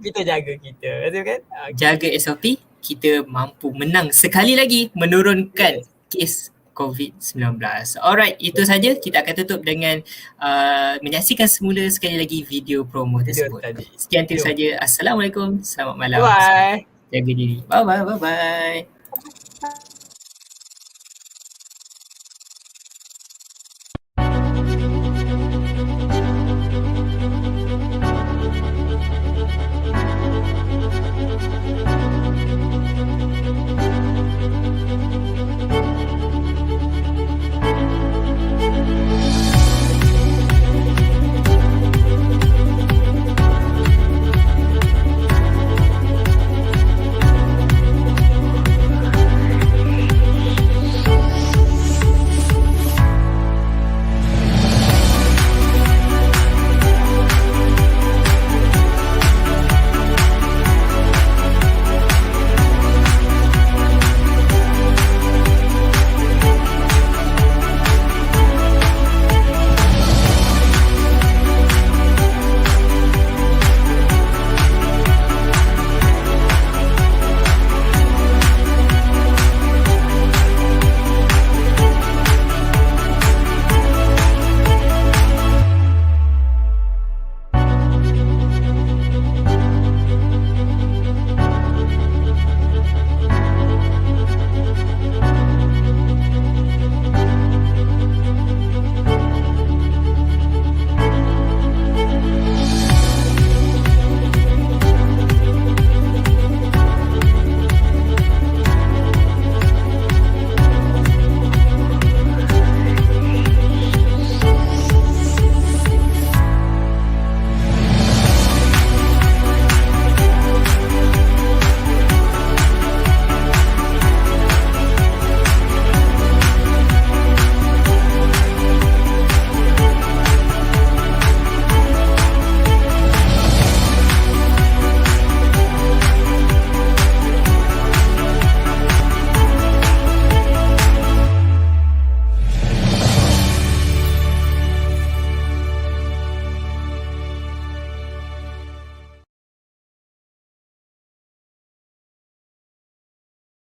kita jaga kita. Betul kan? Jaga SOP, kita mampu menang sekali lagi menurunkan kes COVID-19. Alright, itu saja. Kita akan tutup dengan menyaksikan semula sekali lagi video promo tersebut. Sekian itu saja. Assalamualaikum. Selamat malam. Bye. Jaga diri. Bye-bye.